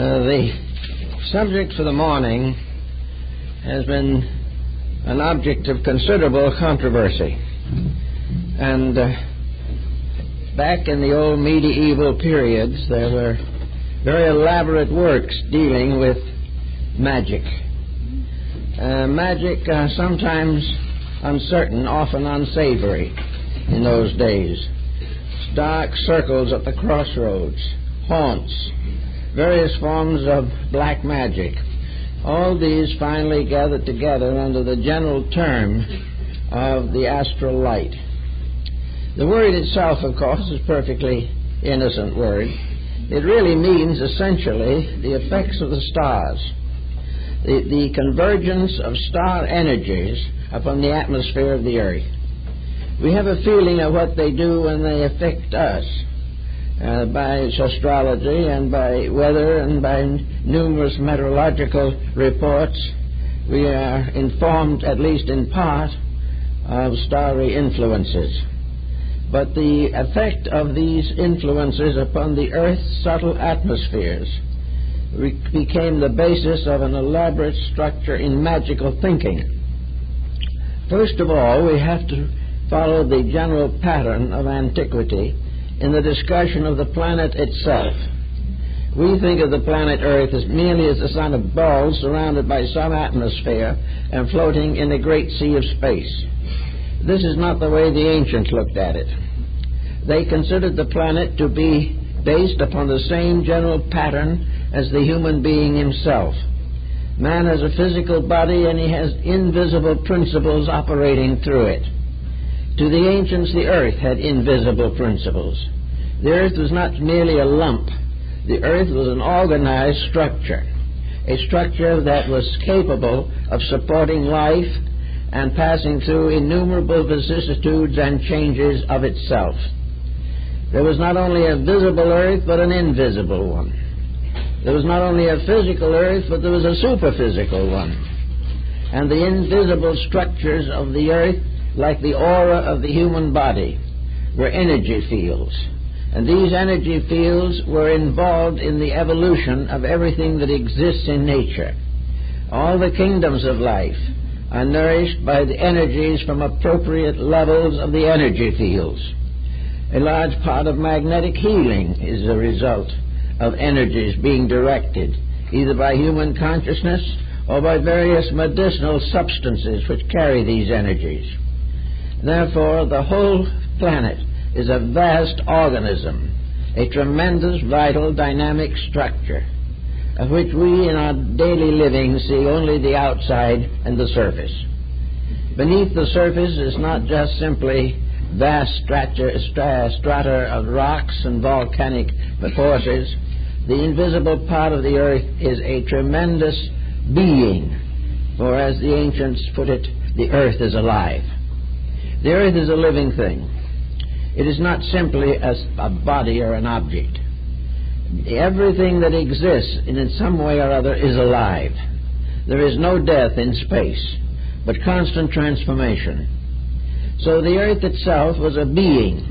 The subject for the morning has been an object of considerable controversy. And back in the old medieval periods, there were very elaborate works dealing with magic. Magic, sometimes uncertain, often unsavory in those days. Dark circles at the crossroads, haunts, various forms of black magic. All these finally gathered together under the general term of the astral light. The word itself, of course, is a perfectly innocent word. It really means essentially the effects of the stars, the convergence of star energies upon the atmosphere of the earth. We have a feeling of what they do when they affect us by astrology and by weather and by numerous meteorological reports. We are informed, at least in part, of starry influences. But the effect of these influences upon the Earth's subtle atmospheres became the basis of an elaborate structure in magical thinking. First of all, we have to follow the general pattern of antiquity in the discussion of the planet itself. We think of the planet Earth as merely as a son of balls surrounded by some atmosphere and floating in a great sea of space. This is not the way the ancients looked at it. They considered the planet to be based upon the same general pattern as the human being himself. Man has a physical body and he has invisible principles operating through it. To the ancients, the earth had invisible principles. The earth was not merely a lump. The earth was an organized structure, a structure that was capable of supporting life and passing through innumerable vicissitudes and changes of itself. There was not only a visible earth, but an invisible one. There was not only a physical earth, but there was a superphysical one. And the invisible structures of the earth, like the aura of the human body, were energy fields. And these energy fields were involved in the evolution of everything that exists in nature. All the kingdoms of life are nourished by the energies from appropriate levels of the energy fields. A large part of magnetic healing is a result of energies being directed either by human consciousness or by various medicinal substances which carry these energies. Therefore, the whole planet is a vast organism, a tremendous, vital, dynamic structure, of which we in our daily living see only the outside and the surface. Beneath the surface is not just simply vast strata of rocks and volcanic forces. The invisible part of the earth is a tremendous being, for as the ancients put it, the earth is alive. The earth is a living thing. It is not simply a body or an object. Everything that exists in some way or other is alive. There is no death in space, but constant transformation. So the earth itself was a being.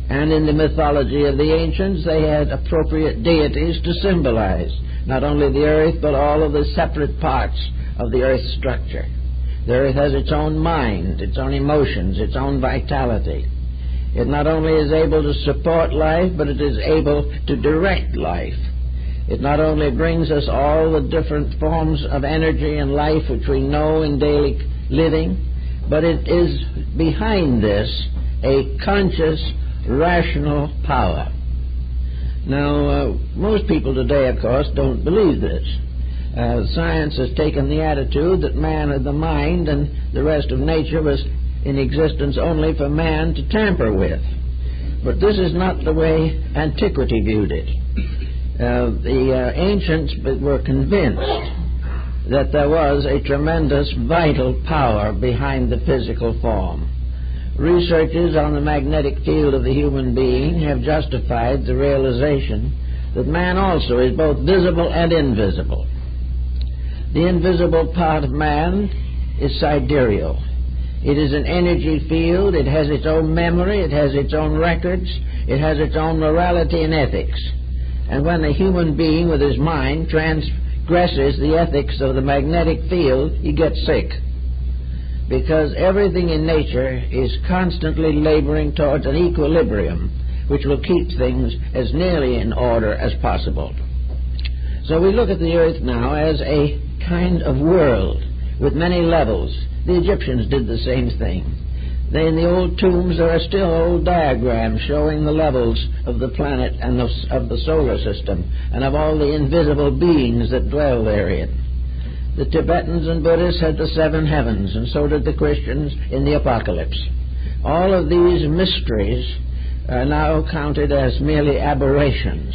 And in the mythology of the ancients, they had appropriate deities to symbolize not only the earth, but all of the separate parts of the earth's structure. The earth has its own mind, its own emotions, its own vitality. It not only is able to support life, but it is able to direct life. It not only brings us all the different forms of energy and life which we know in daily living, but it is behind this a conscious, rational power. Now, most people today, of course, don't believe this. Science has taken the attitude that man had the mind and the rest of nature was in existence only for man to tamper with. But this is not the way antiquity viewed it. The ancients were convinced that there was a tremendous vital power behind the physical form. Researches on the magnetic field of the human being have justified the realization that man also is both visible and invisible. The invisible part of man is sidereal. It is an energy field. It has its own memory. It has its own records. It has its own morality and ethics. And when a human being with his mind transgresses the ethics of the magnetic field, he gets sick. Because everything in nature is constantly laboring towards an equilibrium which will keep things as nearly in order as possible. So we look at the earth now as a kind of world with many levels. The Egyptians did the same thing. In the old tombs there are still old diagrams showing the levels of the planet and of the solar system and of all the invisible beings that dwell therein. The Tibetans and Buddhists had the 7 heavens, and so did the Christians in the Apocalypse. All of these mysteries are now counted as merely aberrations.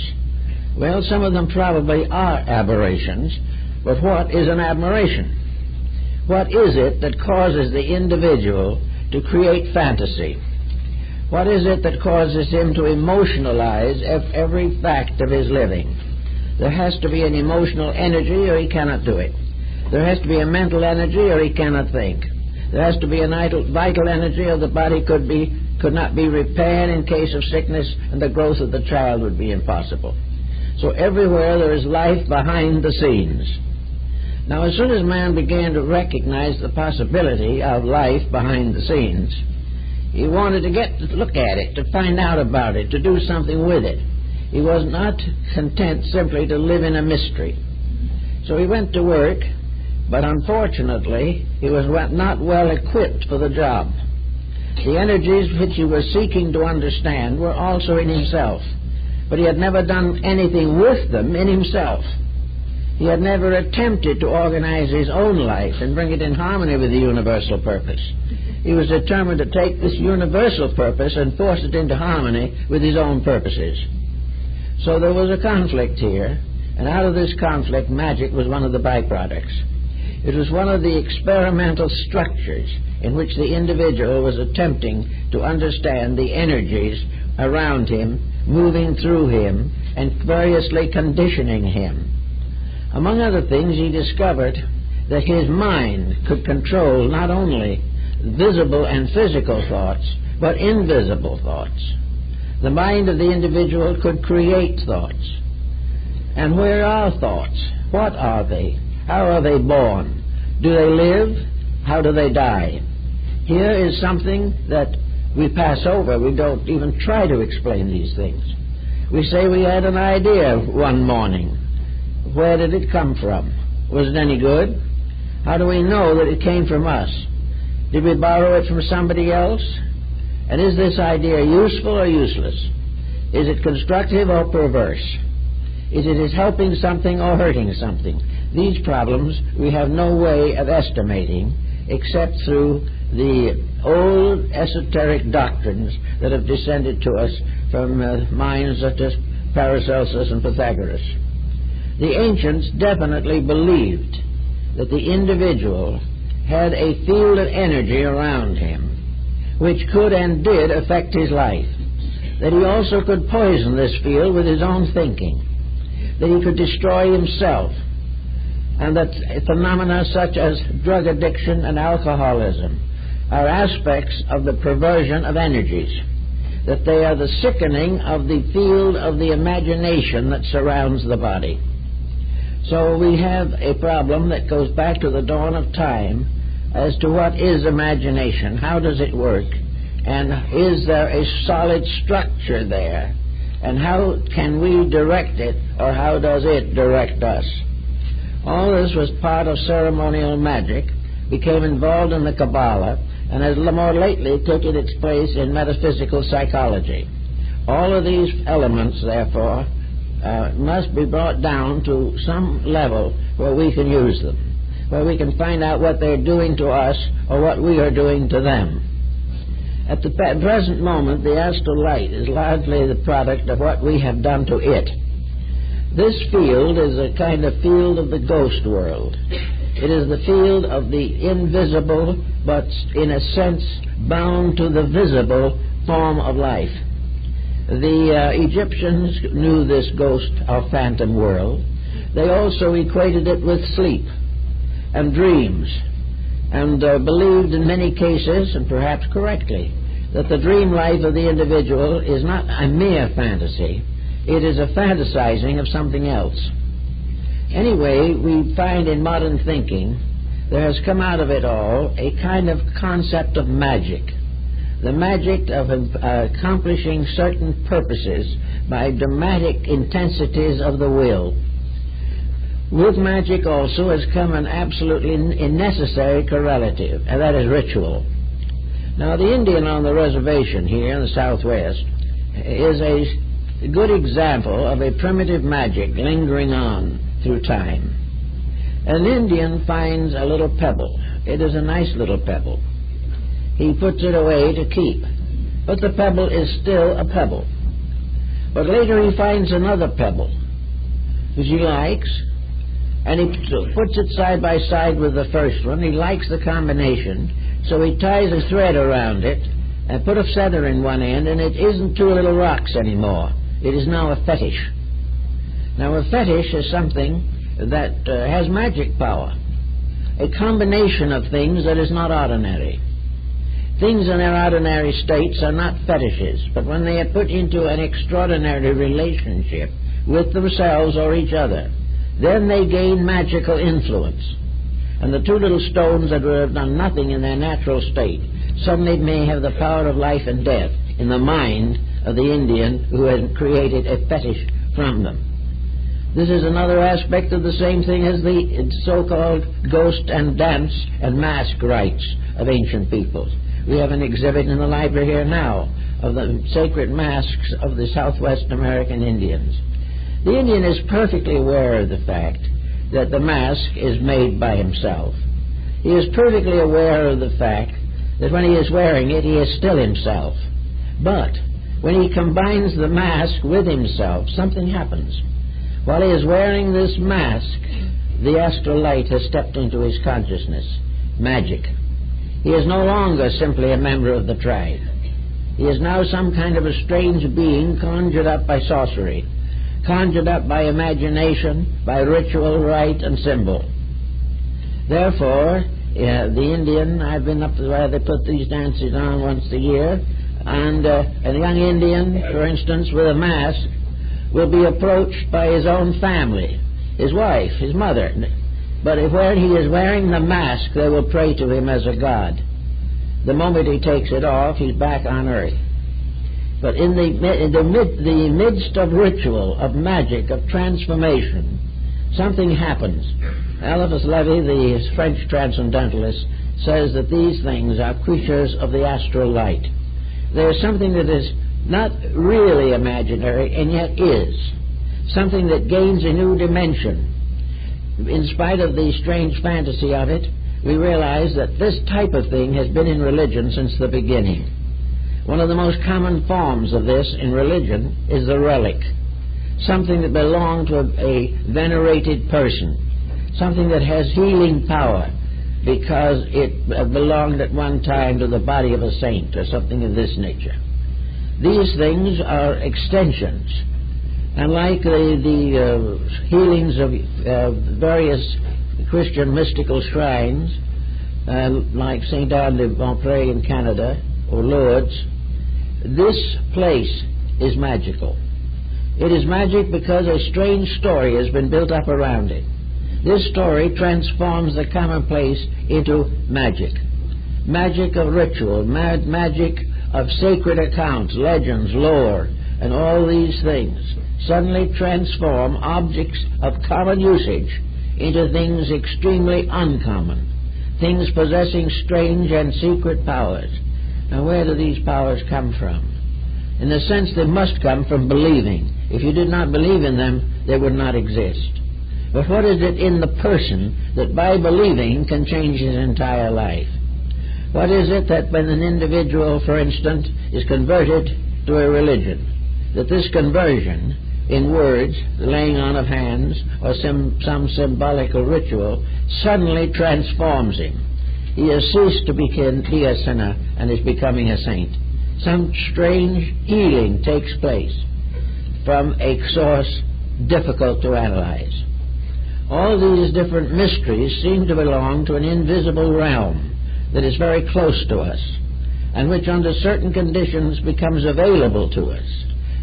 Well, some of them probably are aberrations, but what is an aberration? What is it that causes the individual to create fantasy? What is it that causes him to emotionalize every fact of his living? There has to be an emotional energy or he cannot do it. There has to be a mental energy or he cannot think. There has to be a vital energy or the body could not be repaired in case of sickness, and the growth of the child would be impossible. So everywhere there is life behind the scenes. Now, as soon as man began to recognize the possibility of life behind the scenes, he wanted to look at it, to find out about it, to do something with it. He was not content simply to live in a mystery. So he went to work, but unfortunately he was not well equipped for the job. The energies which he was seeking to understand were also in himself, but he had never done anything with them in himself. He had never attempted to organize his own life and bring it in harmony with the universal purpose. He was determined to take this universal purpose and force it into harmony with his own purposes. So there was a conflict here, and out of this conflict, magic was one of the byproducts. It was one of the experimental structures in which the individual was attempting to understand the energies around him, moving through him, and variously conditioning him. Among other things, he discovered that his mind could control not only visible and physical thoughts, but invisible thoughts. The mind of the individual could create thoughts. And where are thoughts? What are they? How are they born? Do they live? How do they die? Here is something that we pass over. We don't even try to explain these things. We say we had an idea one morning. Where did it come from? Was it any good? How do we know that it came from us? Did we borrow it from somebody else? And is this idea useful or useless? Is it constructive or perverse? Is it helping something or hurting something? These problems we have no way of estimating except through the old esoteric doctrines that have descended to us from minds such as Paracelsus and Pythagoras. The ancients definitely believed that the individual had a field of energy around him which could and did affect his life, that he also could poison this field with his own thinking, that he could destroy himself, and that phenomena such as drug addiction and alcoholism are aspects of the perversion of energies, that they are the sickening of the field of the imagination that surrounds the body. So we have a problem that goes back to the dawn of time as to what is imagination, how does it work, and is there a solid structure there, and how can we direct it, or how does it direct us? All this was part of ceremonial magic, became involved in the Kabbalah, and has more lately taken its place in metaphysical psychology. All of these elements, therefore, must be brought down to some level where we can use them, where we can find out what they're doing to us or what we are doing to them. At the present moment, the astral light is largely the product of what we have done to it. This field is a kind of field of the ghost world. It is the field of the invisible, but in a sense bound to the visible form of life. The Egyptians knew this ghost or phantom world. They also equated it with sleep and dreams, and believed in many cases, and perhaps correctly, that the dream life of the individual is not a mere fantasy. It is a fantasizing of something else. Anyway, we find in modern thinking there has come out of it all a kind of concept of magic. The magic of accomplishing certain purposes by dramatic intensities of the will. With magic also has come an absolutely necessary correlative, and that is ritual. Now, the Indian on the reservation here in the Southwest is a good example of a primitive magic lingering on through time. An Indian finds a little pebble. It is a nice little pebble. He puts it away to keep, but the pebble is still a pebble. But later he finds another pebble which he likes, and he puts it side by side with the first one. He likes the combination, so he ties a thread around it and put a feather in one end, and it isn't two little rocks anymore. It is now a fetish. Now, a fetish is something that has magic power, a combination of things that is not ordinary. Things in their ordinary states are not fetishes, but when they are put into an extraordinary relationship with themselves or each other, then they gain magical influence. And the two little stones that would have done nothing in their natural state suddenly may have the power of life and death in the mind of the Indian who had created a fetish from them. This is another aspect of the same thing as the so-called ghost and dance and mask rites of ancient peoples. We have an exhibit in the library here now of the sacred masks of the Southwest American Indians. The Indian is perfectly aware of the fact that the mask is made by himself. He is perfectly aware of the fact that when he is wearing it, he is still himself. But when he combines the mask with himself, something happens. While he is wearing this mask, the astral light has stepped into his consciousness. Magic. He is no longer simply a member of the tribe. He is now some kind of a strange being conjured up by sorcery, conjured up by imagination, by ritual, rite, and symbol. Therefore, the Indian, I've been up to where they put these dances on once a year, and a young Indian, for instance, with a mask, will be approached by his own family, his wife, his mother. But when he is wearing the mask, they will pray to him as a god. The moment he takes it off, he's back on earth. But in the midst of ritual, of magic, of transformation, something happens. Eliphas Levi, the French transcendentalist, says that these things are creatures of the astral light. There is something that is not really imaginary, and yet is. Something that gains a new dimension. In spite of the strange fantasy of it, we realize that this type of thing has been in religion since the beginning. One of the most common forms of this in religion is the relic. Something that belonged to a venerated person. Something that has healing power because it belonged at one time to the body of a saint or something of this nature. These things are extensions, and like the healings of various Christian mystical shrines, like St. Anne de Beaupré in Canada, or Lourdes, this place is magical. It is magic because a strange story has been built up around it. This story transforms the commonplace into magic. Magic of ritual, magic of sacred accounts, legends, lore, and all these things suddenly transform objects of common usage into things extremely uncommon, things possessing strange and secret powers. Now, where do these powers come from? In the sense they must come from believing. If you did not believe in them, they would not exist. But what is it in the person that by believing can change his entire life? What is it that when an individual, for instance, is converted to a religion, that this conversion, in words, the laying on of hands, or some symbolical ritual, suddenly transforms him? He has ceased to be a sinner and is becoming a saint. Some strange healing takes place from a source difficult to analyze. All these different mysteries seem to belong to an invisible realm that is very close to us, and which under certain conditions becomes available to us.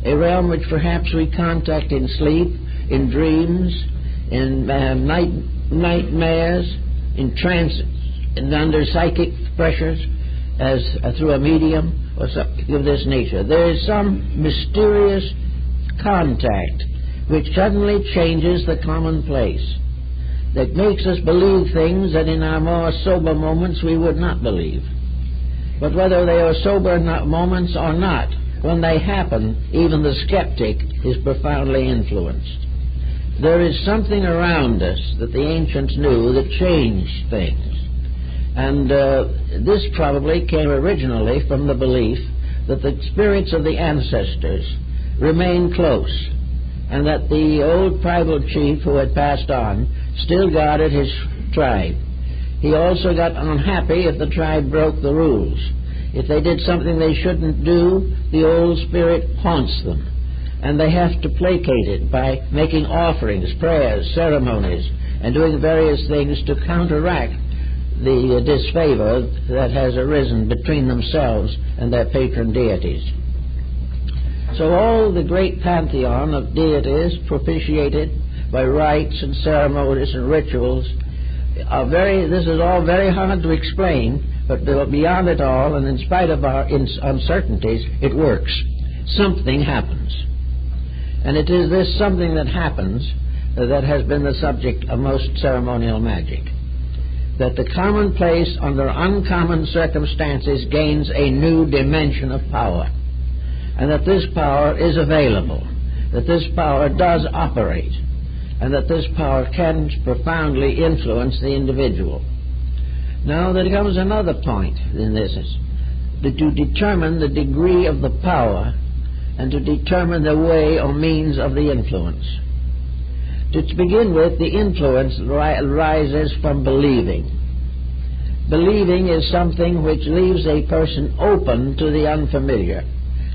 a realm which perhaps we contact in sleep, in dreams, in nightmares, in trance, and under psychic pressures, as through a medium or something of this nature. There is some mysterious contact which suddenly changes the commonplace, that makes us believe things that in our more sober moments we would not believe. But whether they are sober moments or not, when they happen, even the skeptic is profoundly influenced. There is something around us that the ancients knew that changed things. And this probably came originally from the belief that the spirits of the ancestors remained close, and that the old tribal chief who had passed on still guarded his tribe. He also got unhappy if the tribe broke the rules. If they did something they shouldn't do, the old spirit haunts them, and they have to placate it by making offerings, prayers, ceremonies, and doing various things to counteract the disfavor that has arisen between themselves and their patron deities. So all the great pantheon of deities propitiated by rites and ceremonies and rituals this is all very hard to explain, but beyond it all, and in spite of our uncertainties, it works. Something happens. And it is this something that happens that has been the subject of most ceremonial magic. That the commonplace under uncommon circumstances gains a new dimension of power, and that this power is available, that this power does operate, and that this power can profoundly influence the individual. Now there comes another point in this, that to determine the degree of the power and to determine the way or means of the influence. To begin with, the influence rises from believing. Believing is something which leaves a person open to the unfamiliar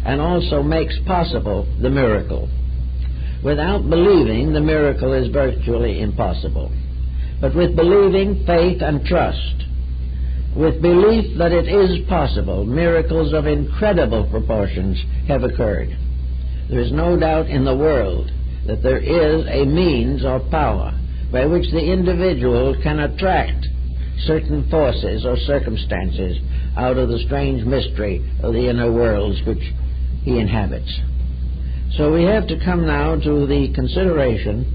and also makes possible the miracle. Without believing, the miracle is virtually impossible. But with believing, faith, and trust, with belief that it is possible, miracles of incredible proportions have occurred. There is no doubt in the world that there is a means or power by which the individual can attract certain forces or circumstances out of the strange mystery of the inner worlds which he inhabits. So we have to come now to the consideration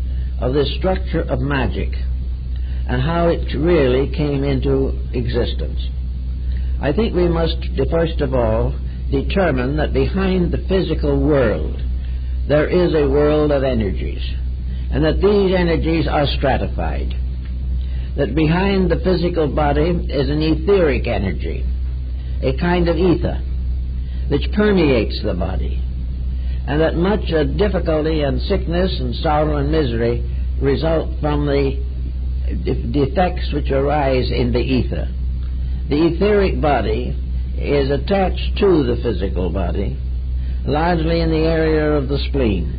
of this structure of magic and how it really came into existence. I think we must, first of all, determine that behind the physical world there is a world of energies, and that these energies are stratified. That behind the physical body is an etheric energy, a kind of ether, which permeates the body, and that much difficulty and sickness and sorrow and misery result from the defects which arise in the ether. The etheric body is attached to the physical body, largely in the area of the spleen,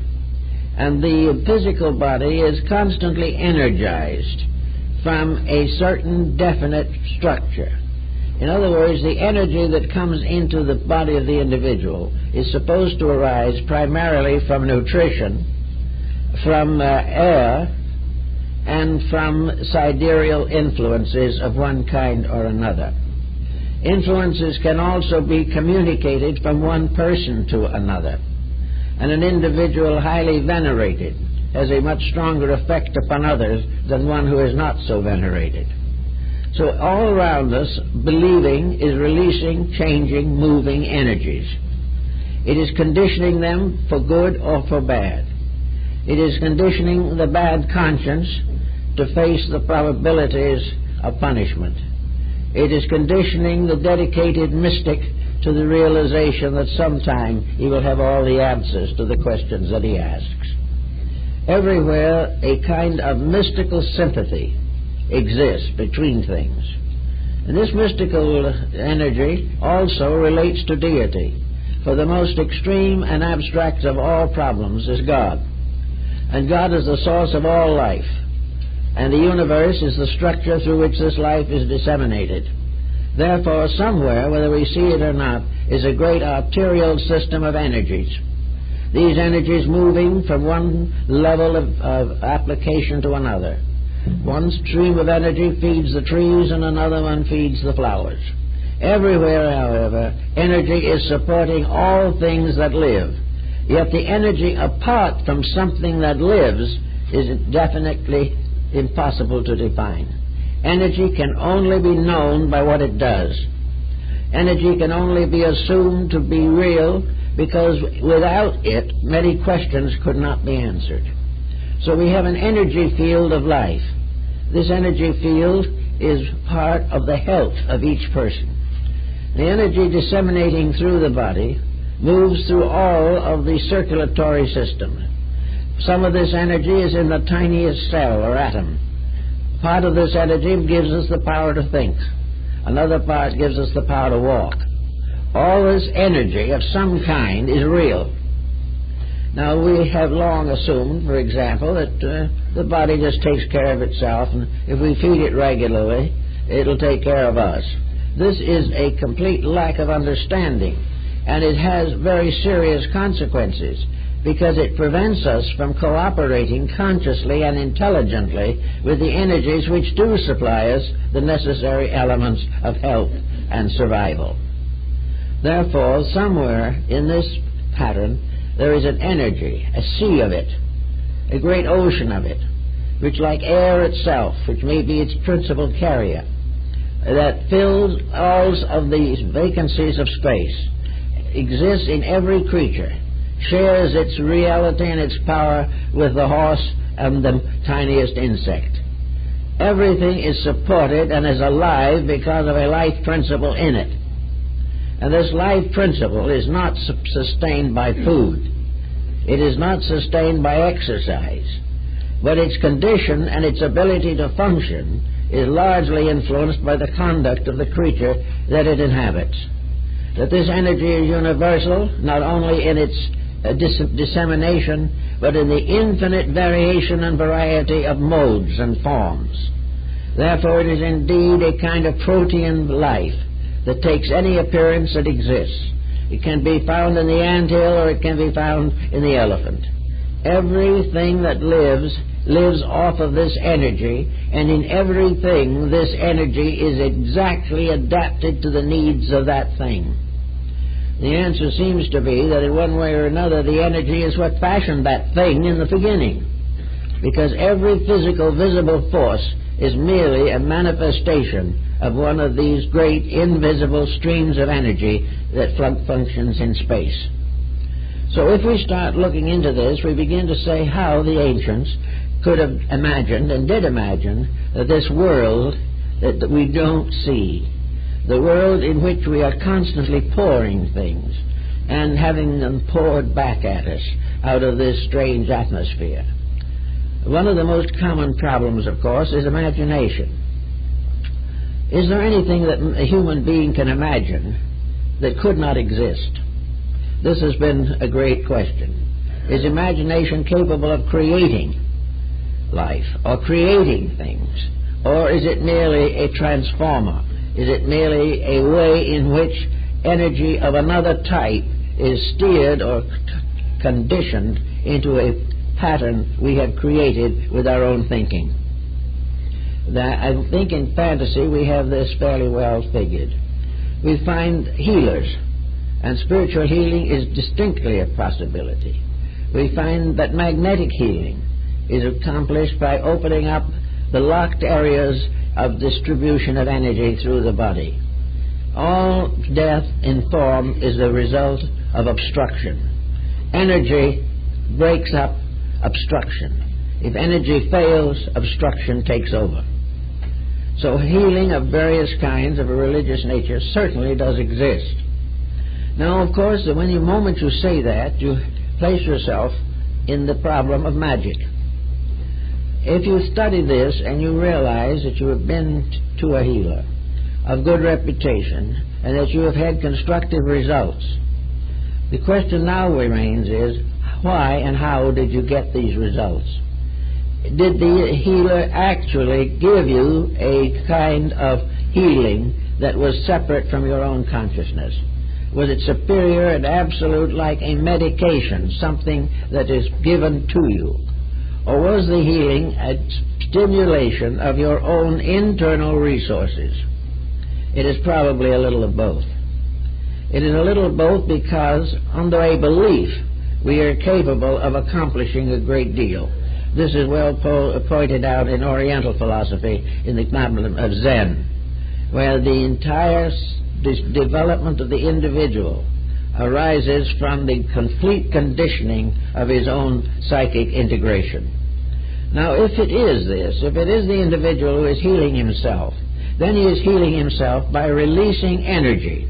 and the physical body is constantly energized from a certain definite structure. In other words, the energy that comes into the body of the individual is supposed to arise primarily from nutrition, from air, and from sidereal influences of one kind or another. Influences can also be communicated from one person to another, and an individual highly venerated has a much stronger effect upon others than one who is not so venerated. So all around us, believing is releasing, changing, moving energies. It is conditioning them for good or for bad. It is conditioning the bad conscience to face the probabilities of punishment. It is conditioning the dedicated mystic to the realization that sometime he will have all the answers to the questions that he asks. Everywhere a kind of mystical sympathy exists between things. And this mystical energy also relates to deity, for the most extreme and abstract of all problems is God. And God is the source of all life, and the universe is the structure through which this life is disseminated. Therefore, somewhere, whether we see it or not, is a great arterial system of energies. these energies moving from one level of application to another. One stream of energy feeds the trees and another one feeds the flowers. Everywhere, however, energy is supporting all things that live. Yet the energy apart from something that lives is definitely impossible to define. Energy can only be known by what it does. Energy can only be assumed to be real because without it, many questions could not be answered. So we have an energy field of life. This energy field is part of the health of each person. The energy disseminating through the body moves through all of the circulatory system. Some of this energy is in the tiniest cell or atom. Part of this energy gives us the power to think. Another part gives us the power to walk. All this energy of some kind is real. Now, we have long assumed, for example, that the body just takes care of itself, and if we feed it regularly, it'll take care of us. This is a complete lack of understanding, and it has very serious consequences, because it prevents us from cooperating consciously and intelligently with the energies which do supply us the necessary elements of health and survival. Therefore, somewhere in this pattern, there is an energy, a sea of it, a great ocean of it, which, like air itself, which may be its principal carrier, that fills all of these vacancies of space, exists in every creature, shares its reality and its power with the horse and the tiniest insect. Everything is supported and is alive because of a life principle in it. And this life principle is not sustained by food. It is not sustained by exercise. But its condition and its ability to function is largely influenced by the conduct of the creature that it inhabits. That this energy is universal, not only in its dissemination, but in the infinite variation and variety of modes and forms. Therefore, it is indeed a kind of protean life that takes any appearance that exists. It can be found in the anthill or it can be found in the elephant. Everything that lives off of this energy, and in everything this energy is exactly adapted to the needs of that thing. The answer seems to be that in one way or another the energy is what fashioned that thing in the beginning, because every physical visible force is merely a manifestation of one of these great invisible streams of energy that functions in space. So if we start looking into this, we begin to say how the ancients could have imagined and did imagine that this world that we don't see, the world in which we are constantly pouring things and having them poured back at us out of this strange atmosphere. One of the most common problems, of course, is imagination. Is there anything that a human being can imagine that could not exist? This has been a great question. Is imagination capable of creating life or creating things? Or is it merely a transformer? Is it merely a way in which energy of another type is steered or conditioned into a pattern we have created with our own thinking? I think in fantasy we have this fairly well figured. We find healers, and spiritual healing is distinctly a possibility. We find that magnetic healing is accomplished by opening up the locked areas of distribution of energy through the body. All death in form is the result of obstruction. Energy breaks up obstruction. If energy fails, obstruction takes over. So healing of various kinds of a religious nature certainly does exist. Now, of course, the moment you say that, you place yourself in the problem of magic. If you study this and you realize that you have been to a healer of good reputation and that you have had constructive results, the question now remains is, why and how did you get these results? Did the healer actually give you a kind of healing that was separate from your own consciousness? Was it superior and absolute like a medication, something that is given to you? Or was the healing a stimulation of your own internal resources? It is probably a little of both. It is a little of both because under a belief we are capable of accomplishing a great deal. This is well pointed out in Oriental philosophy in the problem of Zen, where the entire development of the individual arises from the complete conditioning of his own psychic integration. Now, if it is this, if it is the individual who is healing himself, then he is healing himself by releasing energy.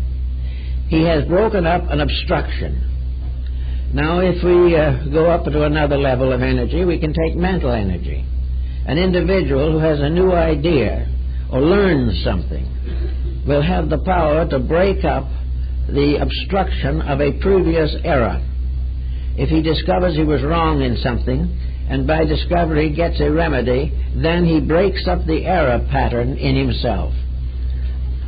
He has broken up an obstruction. Now, if we go up to another level of energy, we can take mental energy. An individual who has a new idea or learns something will have the power to break up the obstruction of a previous error. If he discovers he was wrong in something, and by discovery gets a remedy, then he breaks up the error pattern in himself.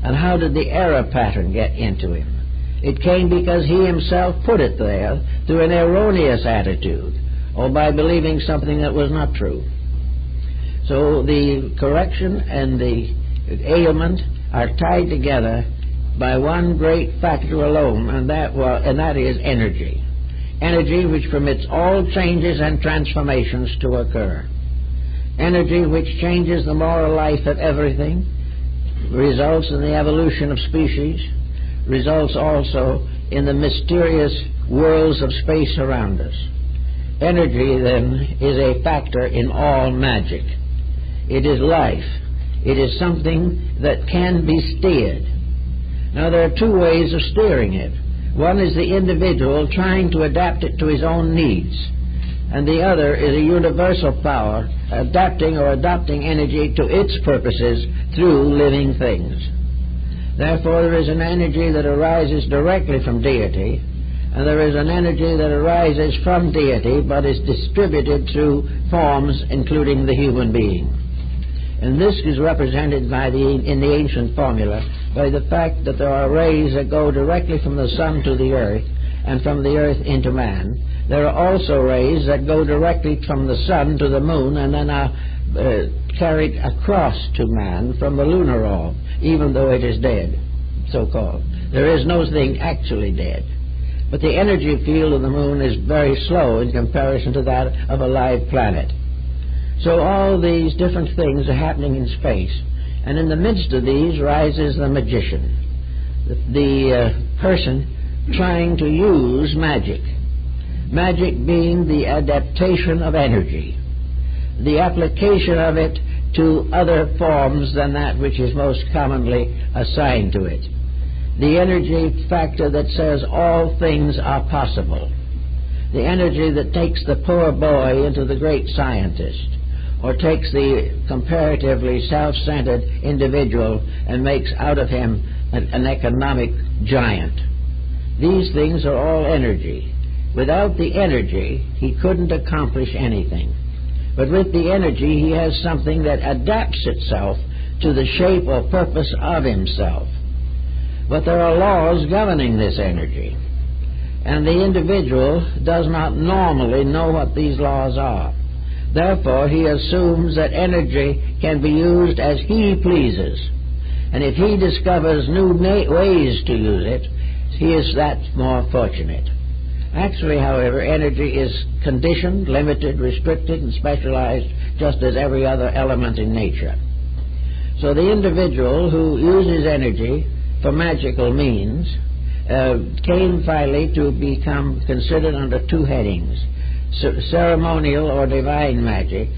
And how did the error pattern get into him? It came because he himself put it there through an erroneous attitude, or by believing something that was not true. So the correction and the ailment are tied together by one great factor alone, and that is energy. Energy which permits all changes and transformations to occur. Energy which changes the moral life of everything, results in the evolution of species, results also in the mysterious worlds of space around us. Energy, then, is a factor in all magic. It is life. It is something that can be steered. Now, there are two ways of steering it. One is the individual trying to adapt it to his own needs, and the other is a universal power adapting or adopting energy to its purposes through living things. Therefore, there is an energy that arises directly from deity, and there is an energy that arises from deity but is distributed through forms including the human being. And this is represented in the ancient formula by the fact that there are rays that go directly from the sun to the earth and from the earth into man. There are also rays that go directly from the sun to the moon and then are carried across to man from the lunar orb, even though it is dead, so-called. There is no thing actually dead. But the energy field of the moon is very slow in comparison to that of a live planet. So all these different things are happening in space, and in the midst of these rises the magician, the person trying to use magic. Magic being the adaptation of energy, the application of it to other forms than that which is most commonly assigned to it. The energy factor that says all things are possible. The energy that takes the poor boy into the great scientist, or takes the comparatively self-centered individual and makes out of him an economic giant. These things are all energy. Without the energy, he couldn't accomplish anything. But with the energy, he has something that adapts itself to the shape or purpose of himself. But there are laws governing this energy, and the individual does not normally know what these laws are. Therefore, he assumes that energy can be used as he pleases. And if he discovers new ways to use it, he is that more fortunate. Actually, however, energy is conditioned, limited, restricted, and specialized just as every other element in nature. So the individual who uses energy for magical means came finally to become considered under two headings: ceremonial or divine magic,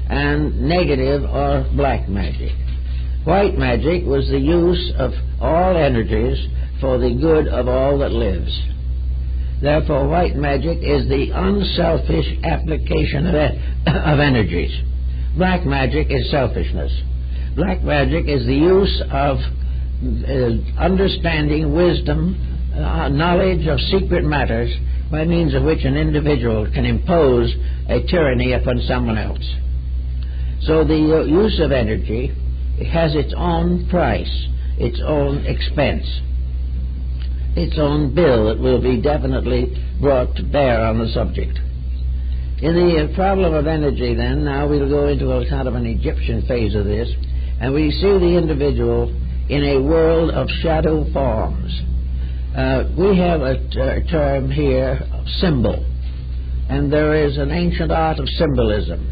and negative or black magic. White magic was the use of all energies for the good of all that lives. Therefore, white magic is the unselfish application of energies. Black magic is selfishness. Black magic is the use of understanding, wisdom, knowledge of secret matters, by means of which an individual can impose a tyranny upon someone else. So the use of energy has its own price, its own expense. its own bill that will be definitely brought to bear on the subject. In the problem of energy, then, now we'll go into a kind of an Egyptian phase of this, and we see the individual in a world of shadow forms. We have a term here of symbol, and there is an ancient art of symbolism.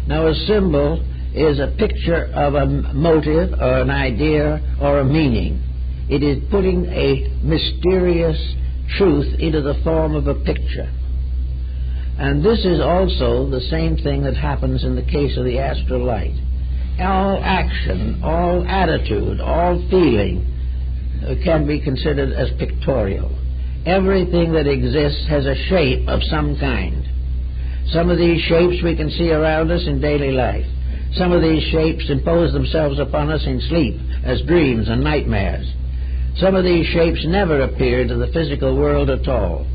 Now, a symbol is a picture of a motive or an idea or a meaning. It is putting a mysterious truth into the form of a picture. And this is also the same thing that happens in the case of the astral light. All action, all attitude, all feeling can be considered as pictorial. Everything that exists has a shape of some kind. Some of these shapes we can see around us in daily life. Some of these shapes impose themselves upon us in sleep as dreams and nightmares. Some of these shapes never appear to the physical world at all.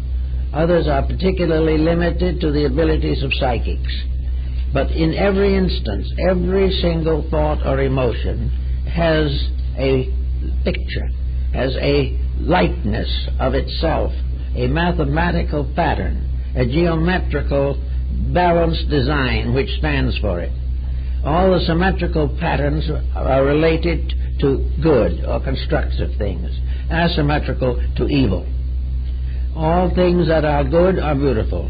Others are particularly limited to the abilities of psychics. But in every instance, every single thought or emotion has a picture, has a likeness of itself, a mathematical pattern, a geometrical balanced design which stands for it. All the symmetrical patterns are related to good or constructive things, asymmetrical to evil. All things that are good are beautiful.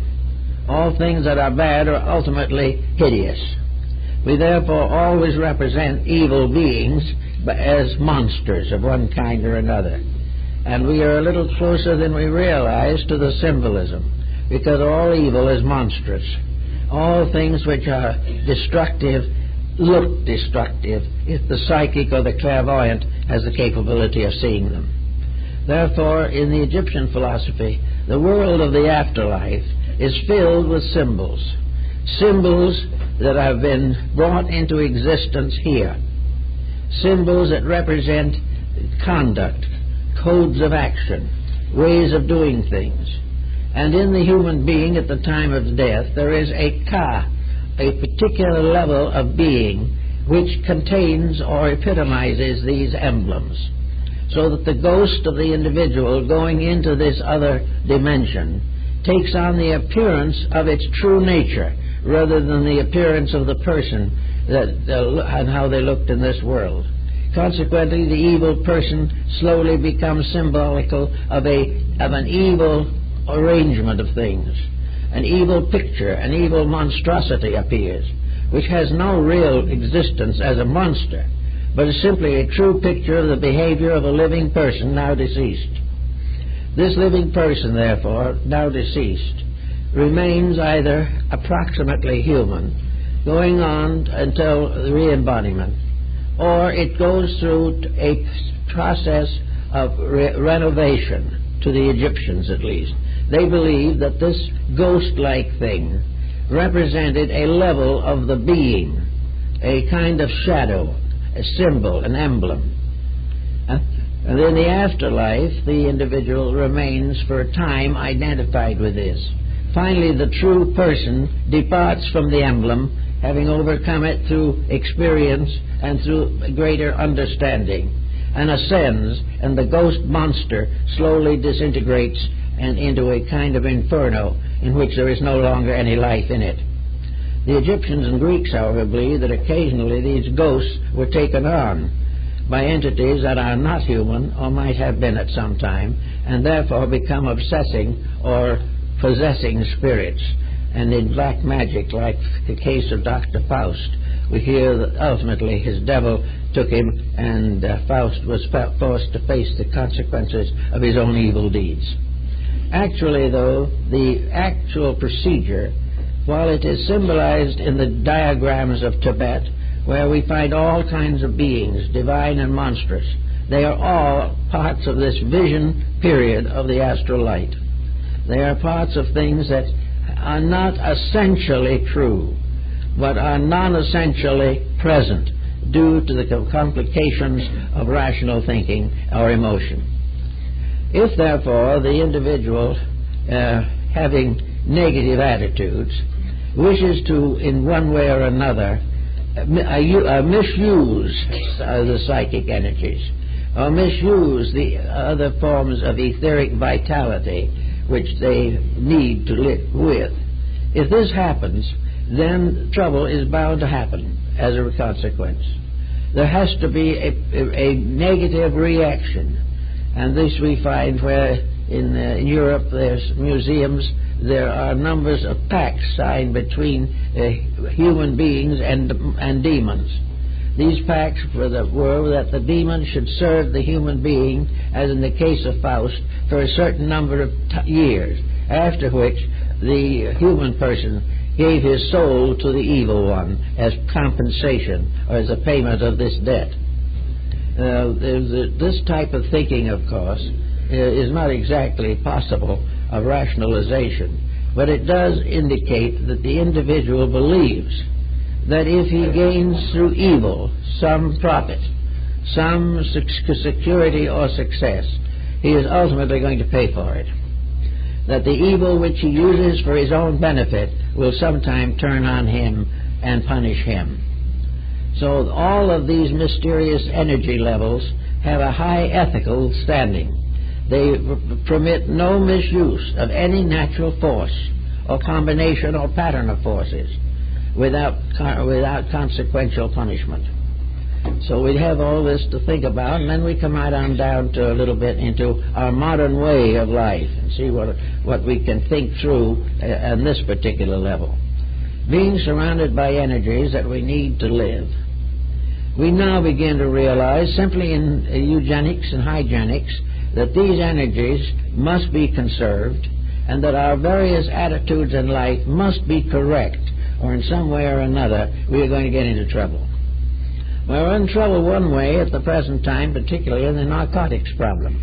All things that are bad are ultimately hideous. We therefore always represent evil beings as monsters of one kind or another. And we are a little closer than we realize to the symbolism, because all evil is monstrous. All things which are destructive look destructive if the psychic or the clairvoyant has the capability of seeing them. Therefore, in the Egyptian philosophy, the world of the afterlife is filled with symbols. Symbols that have been brought into existence here. Symbols that represent conduct, codes of action, ways of doing things. And in the human being at the time of death, there is a particular level of being which contains or epitomizes these emblems, so that the ghost of the individual going into this other dimension takes on the appearance of its true nature rather than the appearance of the person and how they looked in this world. Consequently, the evil person slowly becomes symbolical of an evil arrangement of things. An evil picture, an evil monstrosity appears, which has no real existence as a monster, but is simply a true picture of the behavior of a living person now deceased. This living person, therefore, now deceased, remains either approximately human, going on until the re-embodiment, or it goes through a process of renovation, to the Egyptians at least. They believed that this ghost-like thing represented a level of the being, a kind of shadow, a symbol, an emblem. And in the afterlife, the individual remains for a time identified with this. Finally, the true person departs from the emblem, having overcome it through experience and through greater understanding, and ascends, and the ghost monster slowly disintegrates and into a kind of inferno in which there is no longer any life in it. The Egyptians and Greeks, however, believe that occasionally these ghosts were taken on by entities that are not human or might have been at some time, and therefore become obsessing or possessing spirits. And in black magic, like the case of Dr. Faust, we hear that ultimately his devil took him, and Faust was forced to face the consequences of his own evil deeds. Actually, though, the actual procedure, while it is symbolized in the diagrams of Tibet, where we find all kinds of beings, divine and monstrous, they are all parts of this vision period of the astral light. They are parts of things that are not essentially true, but are non-essentially present due to the complications of rational thinking or emotion. If, therefore, the individual having negative attitudes wishes to, in one way or another, misuse the psychic energies, or misuse the other forms of etheric vitality which they need to live with. If this happens, then trouble is bound to happen as a consequence. There has to be a negative reaction, and this we find where in Europe there's museums, there are numbers of pacts signed between human beings and demons. These pacts were that the demon should serve the human being, as in the case of Faust, for a certain number of years, after which the human person gave his soul to the evil one as compensation or as a payment of this debt. This type of thinking, of course, is not exactly possible of rationalization, but it does indicate that the individual believes that if he gains through evil some profit, some security or success, he is ultimately going to pay for it. That the evil which he uses for his own benefit will sometime turn on him and punish him. So all of these mysterious energy levels have a high ethical standing. They permit no misuse of any natural force or combination or pattern of forces without consequential punishment. So we have all this to think about, and then we come right on down to a little bit into our modern way of life and see what we can think through on this particular level. Being surrounded by energies that we need to live, we now begin to realize, simply in eugenics and hygienics, that these energies must be conserved and that our various attitudes in life must be correct, or in some way or another we are going to get into trouble. We're in trouble one way at the present time, particularly in the narcotics problem.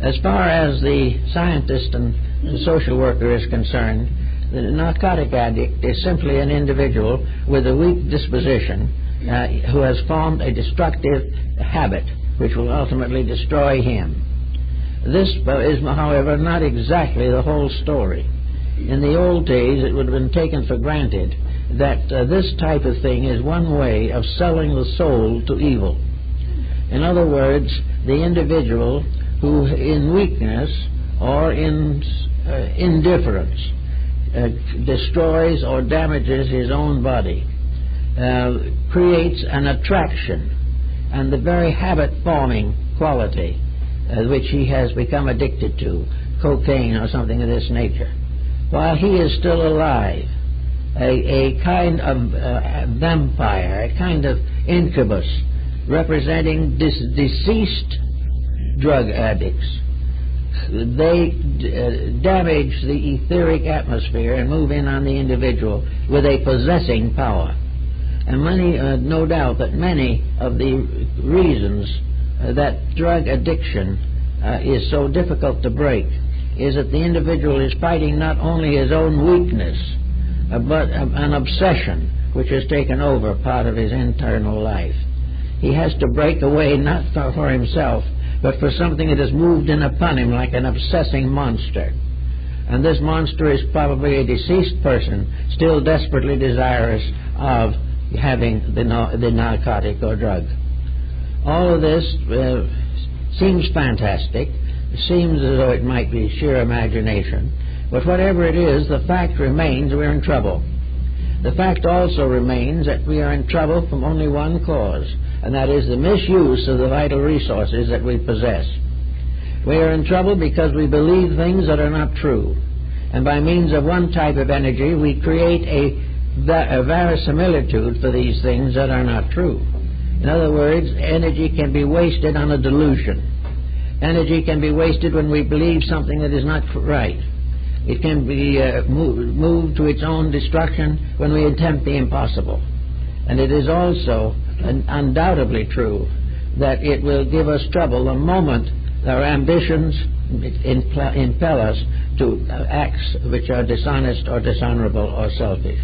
As far as the scientist and the social worker is concerned, the narcotic addict is simply an individual with a weak disposition who has formed a destructive habit which will ultimately destroy him. This is, however, not exactly the whole story. In the old days, it would have been taken for granted that this type of thing is one way of selling the soul to evil. In other words, the individual who in weakness or in indifference destroys or damages his own body creates an attraction and the very habit-forming quality which he has become addicted to, cocaine or something of this nature, while he is still alive. A kind of vampire, a kind of incubus representing deceased drug addicts. They damage the etheric atmosphere and move in on the individual with a possessing power. And no doubt that many of the reasons that drug addiction is so difficult to break is that the individual is fighting not only his own weakness, but an obsession which has taken over part of his internal life. He has to break away not for himself, but for something that has moved in upon him like an obsessing monster. And this monster is probably a deceased person still desperately desirous of having the narcotic or drug. All of this seems fantastic. It seems as though it might be sheer imagination. But whatever it is, the fact remains we're in trouble. The fact also remains that we are in trouble from only one cause, and that is the misuse of the vital resources that we possess. We are in trouble because we believe things that are not true. And by means of one type of energy, we create a verisimilitude for these things that are not true. In other words, energy can be wasted on a delusion. Energy can be wasted when we believe something that is not right. It can be moved to its own destruction when we attempt the impossible. And it is also undoubtedly true that it will give us trouble the moment our ambitions impel us to acts which are dishonest or dishonorable or selfish.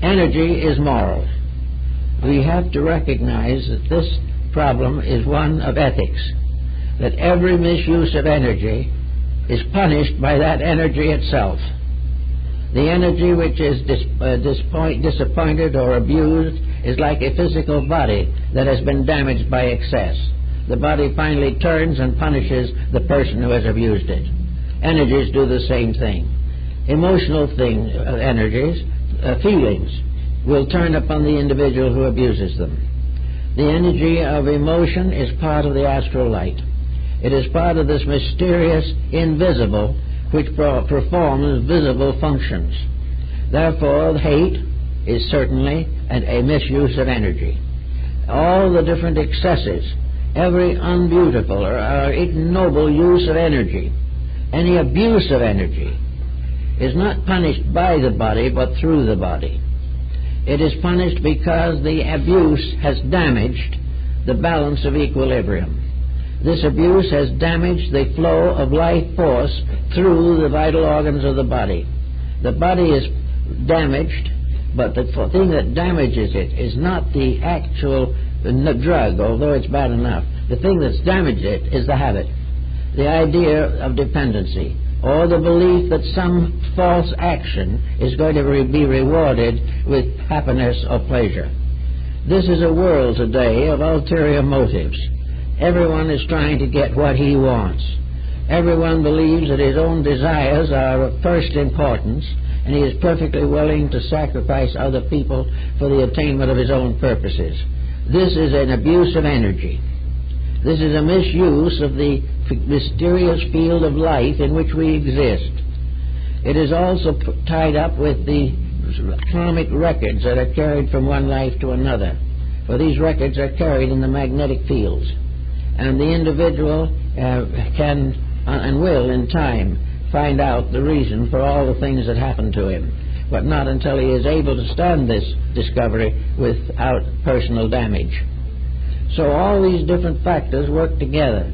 Energy is moral. We have to recognize that this problem is one of ethics, that every misuse of energy is punished by that energy itself. The energy which is disappointed or abused is like a physical body that has been damaged by excess. the body finally turns and punishes the person who has abused it. Energies do the same thing. Emotional energies, feelings, will turn upon the individual who abuses them. The energy of emotion is part of the astral light. It is part of this mysterious invisible which performs visible functions. Therefore, hate is certainly a misuse of energy. All the different excesses, every unbeautiful or ignoble use of energy, any abuse of energy, is not punished by the body but through the body. It is punished because the abuse has damaged the balance of equilibrium. This abuse has damaged the flow of life force through the vital organs of the body. The body is damaged, but the thing that damages it is not the actual drug, although it's bad enough. The thing that's damaged it is the habit, the idea of dependency, or the belief that some false action is going to be rewarded with happiness or pleasure. This is a world today of ulterior motives. Everyone is trying to get what he wants. Everyone believes that his own desires are of first importance, and he is perfectly willing to sacrifice other people for the attainment of his own purposes. This is an abuse of energy. This is a misuse of the mysterious field of life in which we exist. It is also tied up with the karmic records that are carried from one life to another, for these records are carried in the magnetic fields, and the individual can and will in time find out the reason for all the things that happen to him, but not until he is able to stand this discovery without personal damage. So all these different factors work together,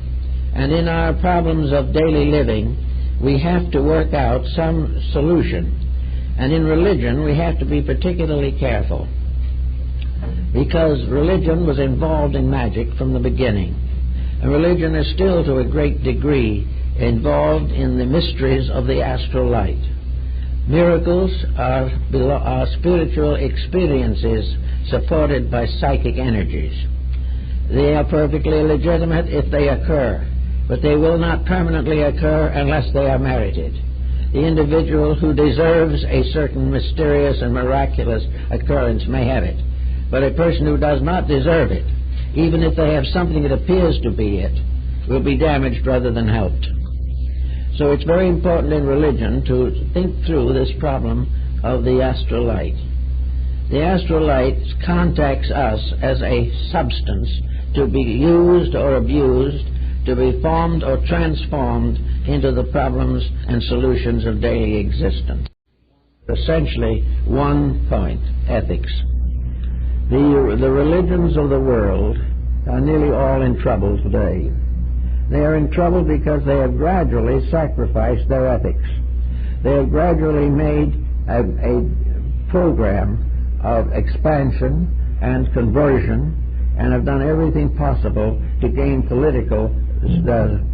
and in our problems of daily living we have to work out some solution. And in religion we have to be particularly careful, because religion was involved in magic from the beginning, and religion is still to a great degree involved in the mysteries of the astral light. Miracles are spiritual experiences supported by psychic energies. They are perfectly legitimate if they occur, but they will not permanently occur unless they are merited. The individual who deserves a certain mysterious and miraculous occurrence may have it, but a person who does not deserve it, even if they have something that appears to be it, will be damaged rather than helped. So it's very important in religion to think through this problem of the astral light. The astral light contacts us as a substance to be used or abused, to be formed or transformed into the problems and solutions of daily existence. Essentially, one point: ethics. The religions of the world are nearly all in trouble today. They are in trouble because they have gradually sacrificed their ethics. They have gradually made a program of expansion and conversion, and have done everything possible to gain political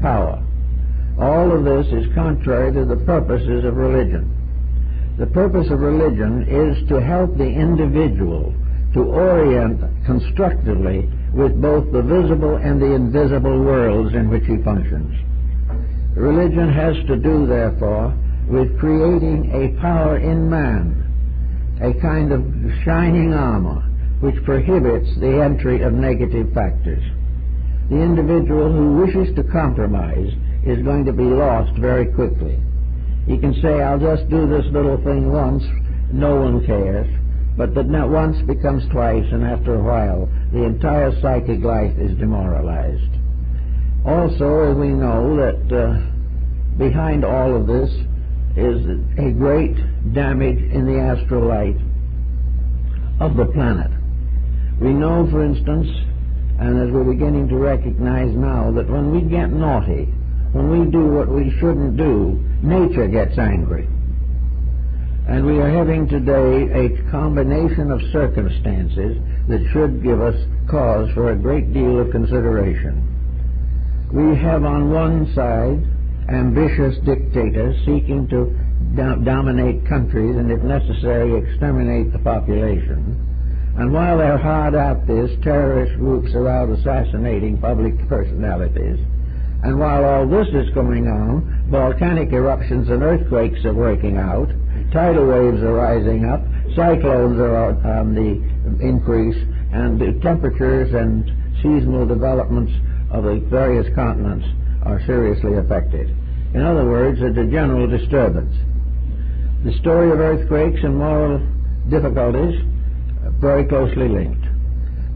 power. All of this is contrary to the purposes of religion. The purpose of religion is to help the individual to orient constructively with both the visible and the invisible worlds in which he functions. Religion has to do, therefore, with creating a power in man, a kind of shining armor which prohibits the entry of negative factors. The individual who wishes to compromise is going to be lost very quickly. He can say, I'll just do this little thing once, no one cares, but that once becomes twice, and after a while the entire psychic life is demoralized. Also, we know that behind all of this is a great damage in the astral light of the planet. We know, for instance, and as we're beginning to recognize now, that when we get naughty, when we do what we shouldn't do, nature gets angry. And we are having today a combination of circumstances that should give us cause for a great deal of consideration. We have on one side ambitious dictators seeking to dominate countries and, if necessary, exterminate the population. And while they're hard at this, terrorist groups are out assassinating public personalities. And while all this is going on, volcanic eruptions and earthquakes are breaking out, tidal waves are rising up, cyclones are on the increase, and the temperatures and seasonal developments of the various continents are seriously affected. In other words, it's a general disturbance. The story of earthquakes and moral difficulties are very closely linked.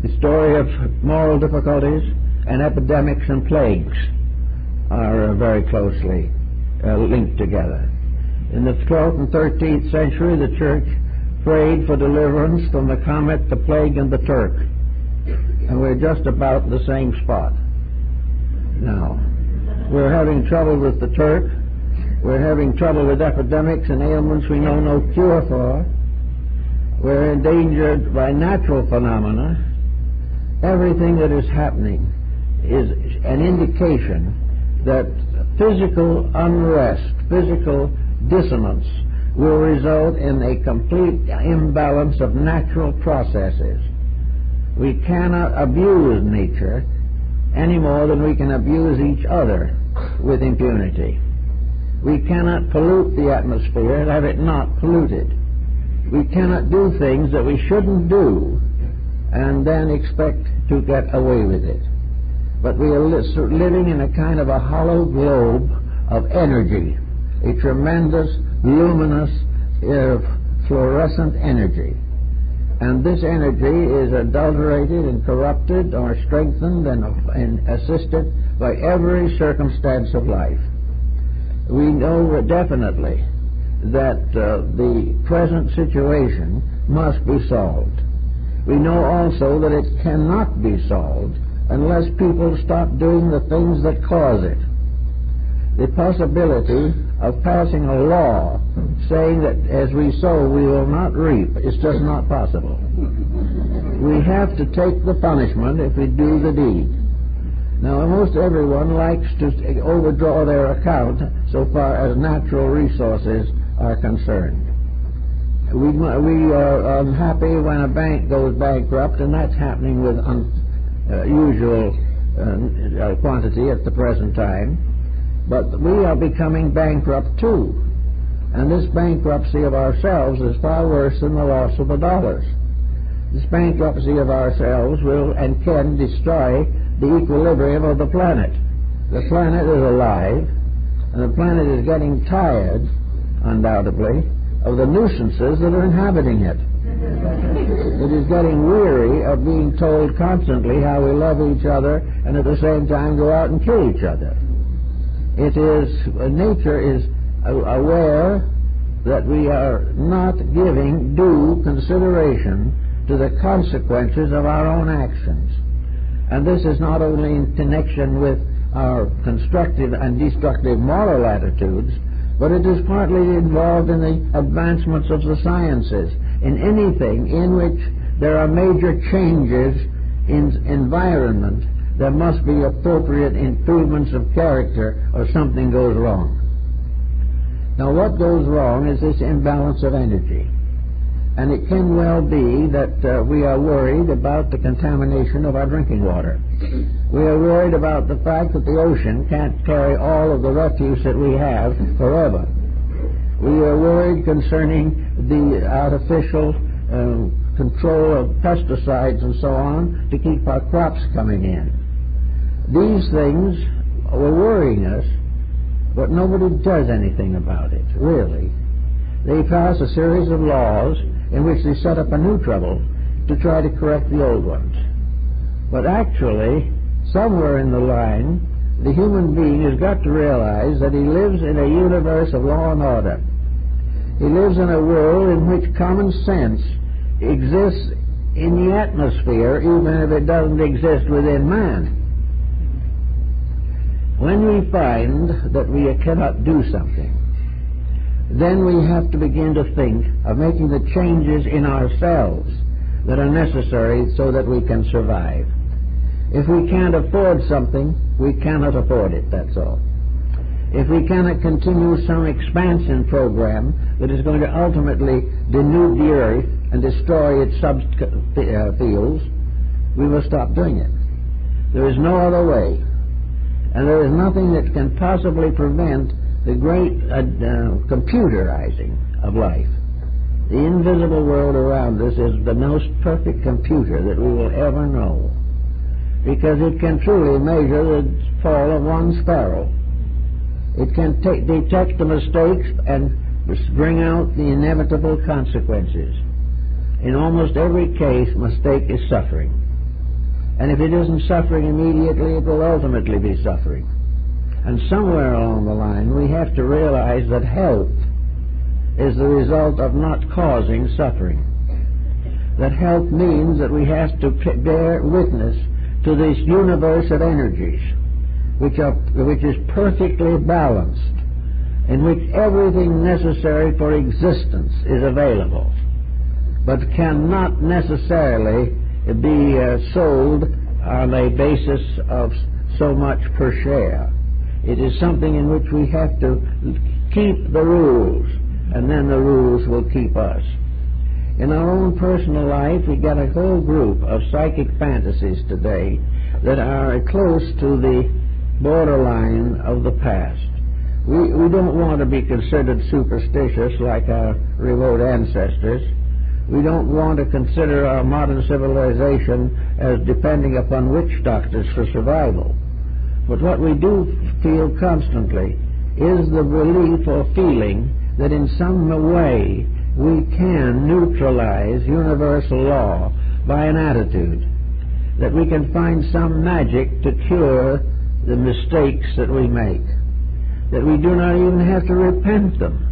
The story of moral difficulties and epidemics and plagues are very closely linked together. In the 12th and 13th century, the Church prayed for deliverance from the comet, the plague, and the Turk. And we're just about the same spot now. We're having trouble with the Turk. We're having trouble with epidemics and ailments we know no cure for. We're endangered by natural phenomena. Everything that is happening is an indication that physical unrest, physical dissonance will result in a complete imbalance of natural processes. We cannot abuse nature any more than we can abuse each other with impunity. We cannot pollute the atmosphere and have it not polluted. We cannot do things that we shouldn't do and then expect to get away with it. But we are living in a kind of a hollow globe of energy, a tremendous, luminous, fluorescent energy. And this energy is adulterated and corrupted or strengthened and assisted by every circumstance of life. We know definitely that the present situation must be solved. We know also that it cannot be solved unless people stop doing the things that cause it. The possibility of passing a law saying that as we sow we will not reap is just not possible. We have to take the punishment if we do the deed. Now, almost everyone likes to overdraw their account so far as natural resources are concerned. We are unhappy when a bank goes bankrupt, and that's happening with unusual quantity at the present time. But we are becoming bankrupt too. And this bankruptcy of ourselves is far worse than the loss of the dollars. This bankruptcy of ourselves will and can destroy the equilibrium of the planet. The planet is alive, and the planet is getting tired, undoubtedly, of the nuisances that are inhabiting it. It is getting weary of being told constantly how we love each other and at the same time go out and kill each other. Nature is aware that we are not giving due consideration to the consequences of our own actions. And this is not only in connection with our constructive and destructive moral attitudes, but it is partly involved in the advancements of the sciences, in anything in which there are major changes in environment. There must be appropriate improvements of character or something goes wrong. Now, what goes wrong is this imbalance of energy. And it can well be that we are worried about the contamination of our drinking water. We are worried about the fact that the ocean can't carry all of the refuse that we have forever. We are worried concerning the artificial control of pesticides and so on to keep our crops coming in. These things are worrying us, but nobody does anything about it, really. They pass a series of laws in which they set up a new trouble to try to correct the old ones. But actually, somewhere in the line, the human being has got to realize that he lives in a universe of law and order. He lives in a world in which common sense exists in the atmosphere, even if it doesn't exist within man. When we find that we cannot do something, then we have to begin to think of making the changes in ourselves that are necessary so that we can survive. If we can't afford something, we cannot afford it, that's all. if we cannot continue some expansion program that is going to ultimately denude the earth and destroy its subfields, we will stop doing it. There is no other way. And there is nothing that can possibly prevent the great computerizing of life. The invisible world around us is the most perfect computer that we will ever know, because it can truly measure the fall of one sparrow. It can detect the mistakes and bring out the inevitable consequences. In almost every case, mistake is suffering. And if it isn't suffering immediately, it will ultimately be suffering. And somewhere along the line, we have to realize that health is the result of not causing suffering. That health means that we have to bear witness to this universe of energies, which is perfectly balanced, in which everything necessary for existence is available, but cannot necessarily be sold on a basis of so much per share. It is something in which we have to keep the rules, and then the rules will keep us. In our own personal life, we get a whole group of psychic fantasies today that are close to the borderline of the past. We don't want to be considered superstitious like our remote ancestors. We don't want to consider our modern civilization as depending upon witch doctors for survival. But what we do feel constantly is the belief or feeling that in some way we can neutralize universal law by an attitude, that we can find some magic to cure the mistakes that we make, that we do not even have to repent them.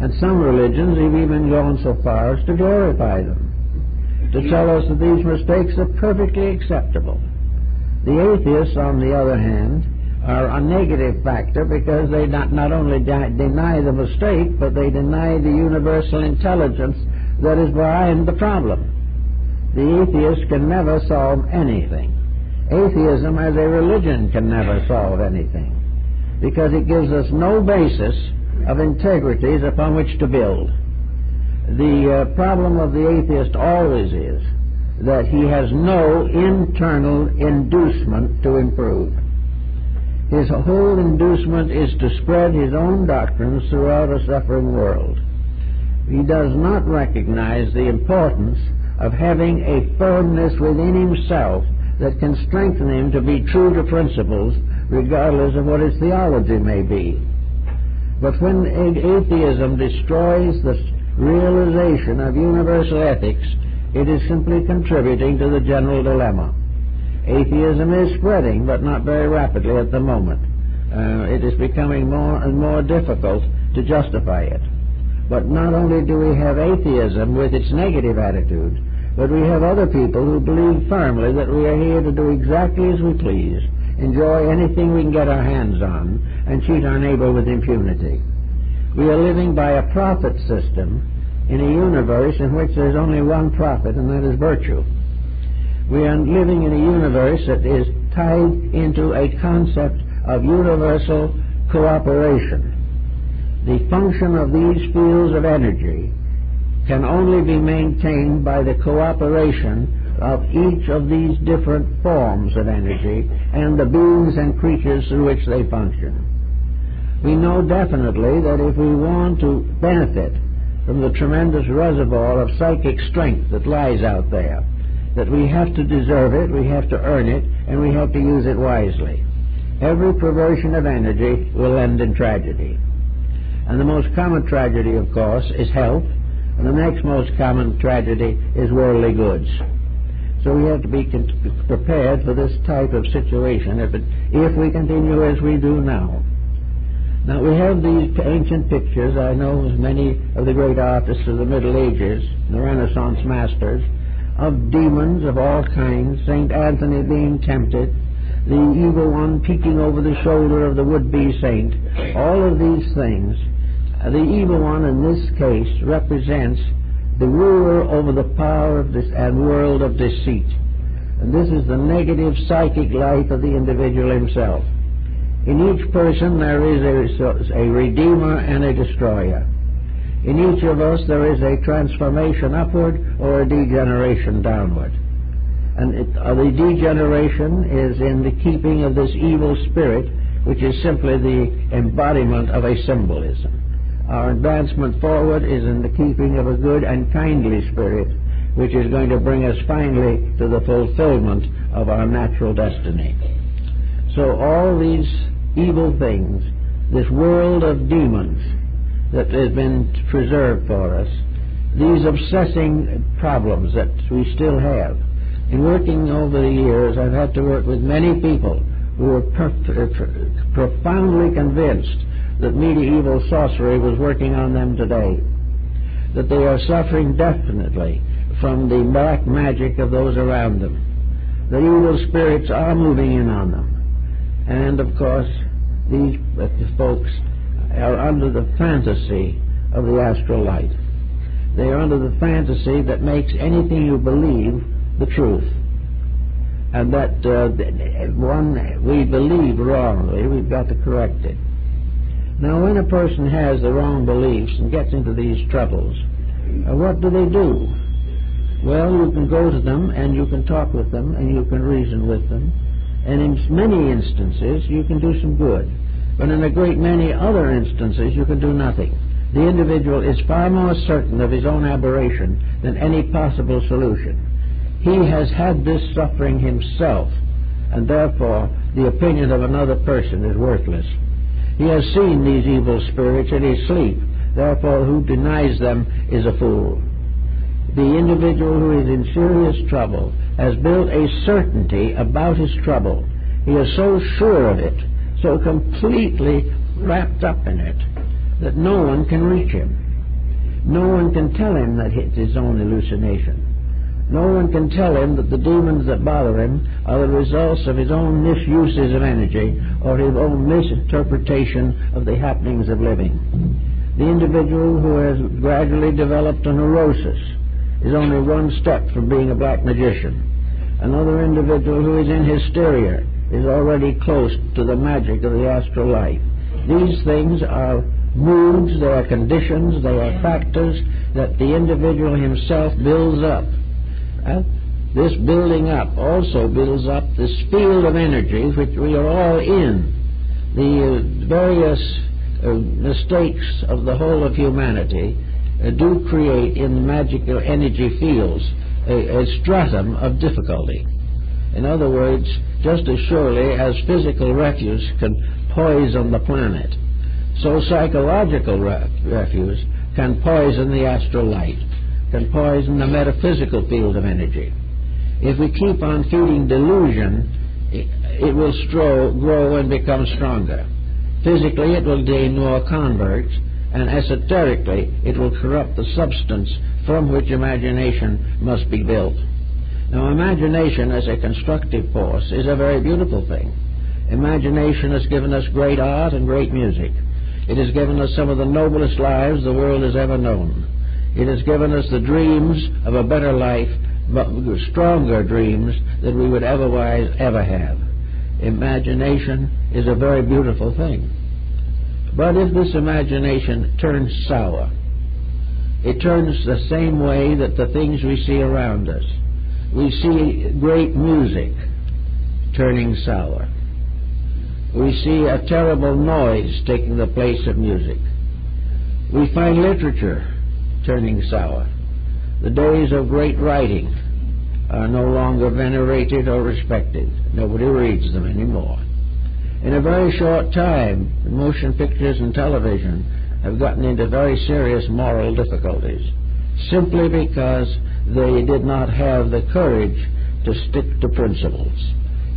And some religions have even gone so far as to glorify them, to tell us that these mistakes are perfectly acceptable. The atheists, on the other hand, are a negative factor because they not only deny the mistake, but they deny the universal intelligence that is behind the problem. The atheist can never solve anything. Atheism as a religion can never solve anything, because it gives us no basis of integrities upon which to build. The problem of the atheist always is that he has no internal inducement to improve. His whole inducement is to spread his own doctrines throughout a suffering world. He does not recognize the importance of having a firmness within himself that can strengthen him to be true to principles, regardless of what his theology may be. But when atheism destroys the realization of universal ethics, it is simply contributing to the general dilemma. Atheism is spreading, but not very rapidly at the moment. It is becoming more and more difficult to justify it. But not only do we have atheism with its negative attitude, but we have other people who believe firmly that we are here to do exactly as we please, enjoy anything we can get our hands on, and cheat our neighbor with impunity. We are living by a profit system in a universe in which there's only one profit, and that is virtue. We are living in a universe that is tied into a concept of universal cooperation. The function of these fields of energy can only be maintained by the cooperation of each of these different forms of energy and the beings and creatures through which they function. We know definitely that if we want to benefit from the tremendous reservoir of psychic strength that lies out there, that we have to deserve it, we have to earn it, and we have to use it wisely. Every perversion of energy will end in tragedy. And the most common tragedy, of course, is health, and the next most common tragedy is worldly goods. So we have to be prepared for this type of situation if we continue as we do now. Now, we have these ancient pictures. I know many of the great artists of the Middle Ages, the Renaissance masters, of demons of all kinds, St. Anthony being tempted, the evil one peeking over the shoulder of the would-be saint. All of these things, the evil one in this case represents the ruler over the power of this and world of deceit. And this is the negative psychic life of the individual himself. In each person there is a redeemer and a destroyer. In each of us there is a transformation upward or a degeneration downward. And the degeneration is in the keeping of this evil spirit, which is simply the embodiment of a symbolism. Our advancement forward is in the keeping of a good and kindly spirit, which is going to bring us finally to the fulfillment of our natural destiny. So all these evil things, this world of demons that has been preserved for us, these obsessing problems that we still have. In working over the years, I've had to work with many people who were profoundly convinced that medieval sorcery was working on them today, that they are suffering definitely from the black magic of those around them, that evil spirits are moving in on them. And, of course, these folks are under the fantasy of the astral light. They are under the fantasy that makes anything you believe the truth. And that we believe wrongly, we've got to correct it. Now, when a person has the wrong beliefs and gets into these troubles, what do? Well, you can go to them and you can talk with them and you can reason with them. And in many instances, you can do some good. But in a great many other instances, you can do nothing. The individual is far more certain of his own aberration than any possible solution. He has had this suffering himself, and therefore the opinion of another person is worthless. He has seen these evil spirits in his sleep, therefore who denies them is a fool. The individual who is in serious trouble has built a certainty about his trouble. He is so sure of it, so completely wrapped up in it, that no one can reach him. No one can tell him that it's his own hallucination. No one can tell him that the demons that bother him are the results of his own misuses of energy or his own misinterpretation of the happenings of living. The individual who has gradually developed a neurosis is only one step from being a black magician. Another individual who is in hysteria is already close to the magic of the astral life. These things are moods, they are conditions, they are factors that the individual himself builds up. This building up also builds up this field of energy which we are all in. The various mistakes of the whole of humanity do create in the magical energy fields a stratum of difficulty. In other words, just as surely as physical refuse can poison the planet, so psychological refuse can poison the astral light, can poison the metaphysical field of energy. If we keep on feeding delusion, it will grow and become stronger. Physically, it will gain more converts, and esoterically, it will corrupt the substance from which imagination must be built. Now, imagination as a constructive force is a very beautiful thing. Imagination has given us great art and great music. It has given us some of the noblest lives the world has ever known. It has given us the dreams of a better life, but stronger dreams than we would otherwise ever have. Imagination is a very beautiful thing. But if this imagination turns sour, it turns the same way that the things we see around us. We see great music turning sour. We see a terrible noise taking the place of music. We find literature turning sour. The days of great writing are no longer venerated or respected. Nobody reads them anymore. In a very short time, motion pictures and television have gotten into very serious moral difficulties, simply because they did not have the courage to stick to principles.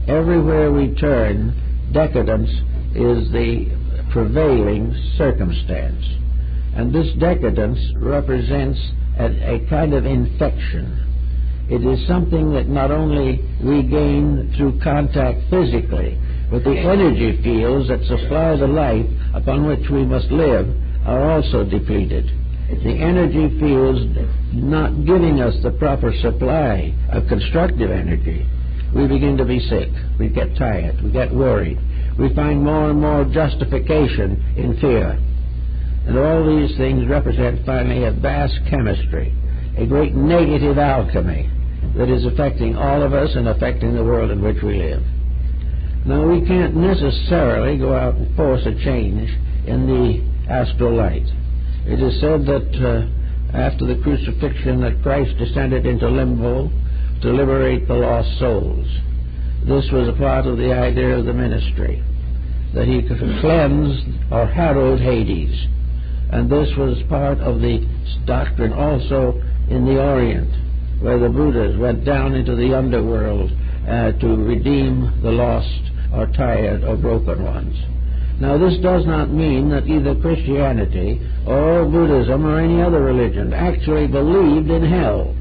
Everywhere we turn, decadence is the prevailing circumstance. And this decadence represents a kind of infection. It is something that not only we gain through contact physically, but the energy fields that supply the life upon which we must live are also depleted. The energy fields not giving us the proper supply of constructive energy, we begin to be sick, we get tired, we get worried, We find more and more justification in fear. And all these things represent finally a vast chemistry, a great negative alchemy that is affecting all of us and affecting the world in which we live. Now, we can't necessarily go out and force a change in the astral light. It is said that after the crucifixion that Christ descended into limbo to liberate the lost souls. This was a part of the idea of the ministry, that he could cleanse or harrowed Hades. And this was part of the doctrine also in the Orient, where the Buddhas went down into the underworld to redeem the lost or tired or broken ones. Now, this does not mean that either Christianity or Buddhism or any other religion actually believed in hell.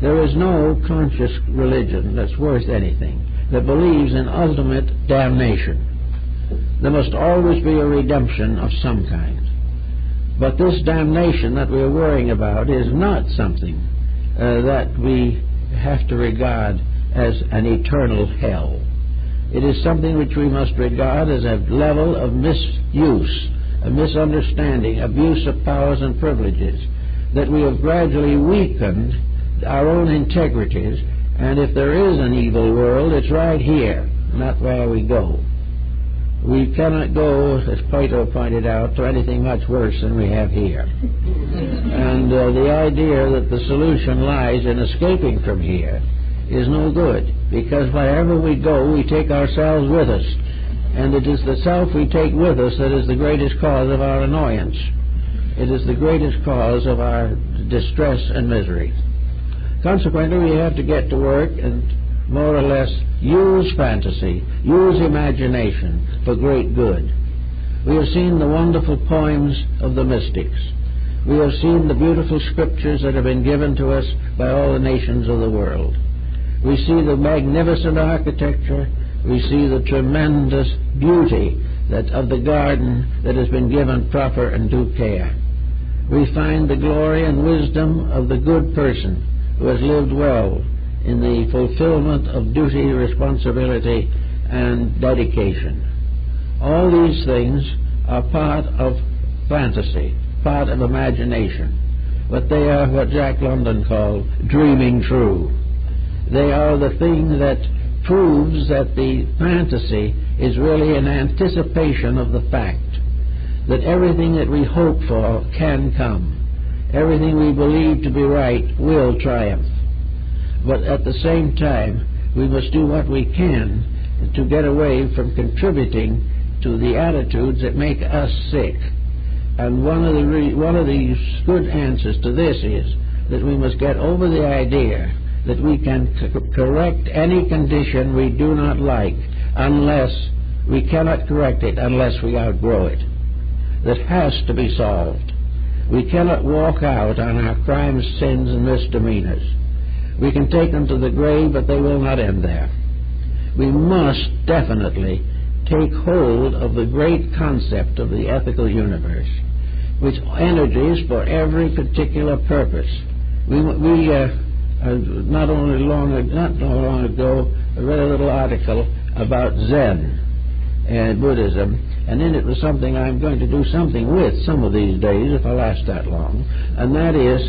There is no conscious religion that's worth anything that believes in ultimate damnation. There must always be a redemption of some kind. But this damnation that we're worrying about is not something that we have to regard as an eternal hell. It is something which we must regard as a level of misuse, a misunderstanding, abuse of powers and privileges, that we have gradually weakened our own integrities, and if there is an evil world, it's right here, not where we go. We cannot go, as Plato pointed out, to anything much worse than we have here. And the idea that the solution lies in escaping from here is no good, because wherever we go, we take ourselves with us. And it is the self we take with us that is the greatest cause of our annoyance. It is the greatest cause of our distress and misery. Consequently, we have to get to work and more or less use fantasy, use imagination for great good. We have seen the wonderful poems of the mystics. We have seen the beautiful scriptures that have been given to us by all the nations of the world. We see the magnificent architecture. We see the tremendous beauty of the garden that has been given proper and due care. We find the glory and wisdom of the good person who has lived well in the fulfillment of duty, responsibility, and dedication. All these things are part of fantasy, part of imagination, but they are what Jack London called dreaming true. They are the thing that proves that the fantasy is really an anticipation of the fact that everything that we hope for can come. Everything we believe to be right will triumph. But at the same time, we must do what we can to get away from contributing to the attitudes that make us sick. And one of the good answers to this is that we must get over the idea that we can correct any condition we do not like unless we cannot correct it unless we outgrow it. That has to be solved. We cannot walk out on our crimes, sins, and misdemeanors. We can take them to the grave, but they will not end there. We must definitely take hold of the great concept of the ethical universe, which energies for every particular purpose. Not long ago, I read a little article about Zen and Buddhism, and in it was something I'm going to do something with some of these days if I last that long, and that is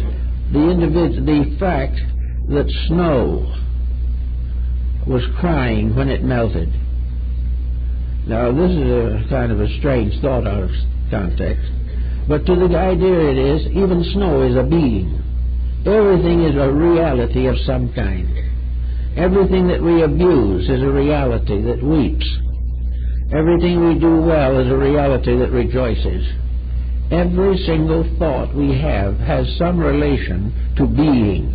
the fact that snow was crying when it melted. Now, this is a kind of a strange thought out of context, but to the idea it is, even snow is a being. Everything is a reality of some kind. Everything that we abuse is a reality that weeps. Everything we do well is a reality that rejoices. Every single thought we have has some relation to being.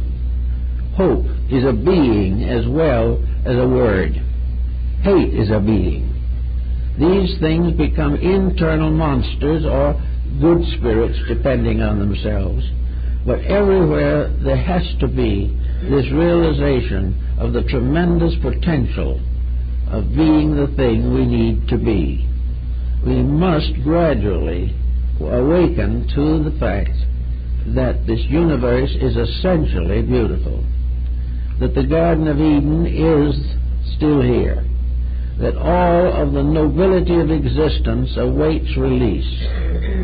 Hope is a being as well as a word. Hate is a being. These things become internal monsters or good spirits depending on themselves. But everywhere there has to be this realization of the tremendous potential of being the thing we need to be. We must gradually awaken to the fact that this universe is essentially beautiful, that the Garden of Eden is still here, that all of the nobility of existence awaits release.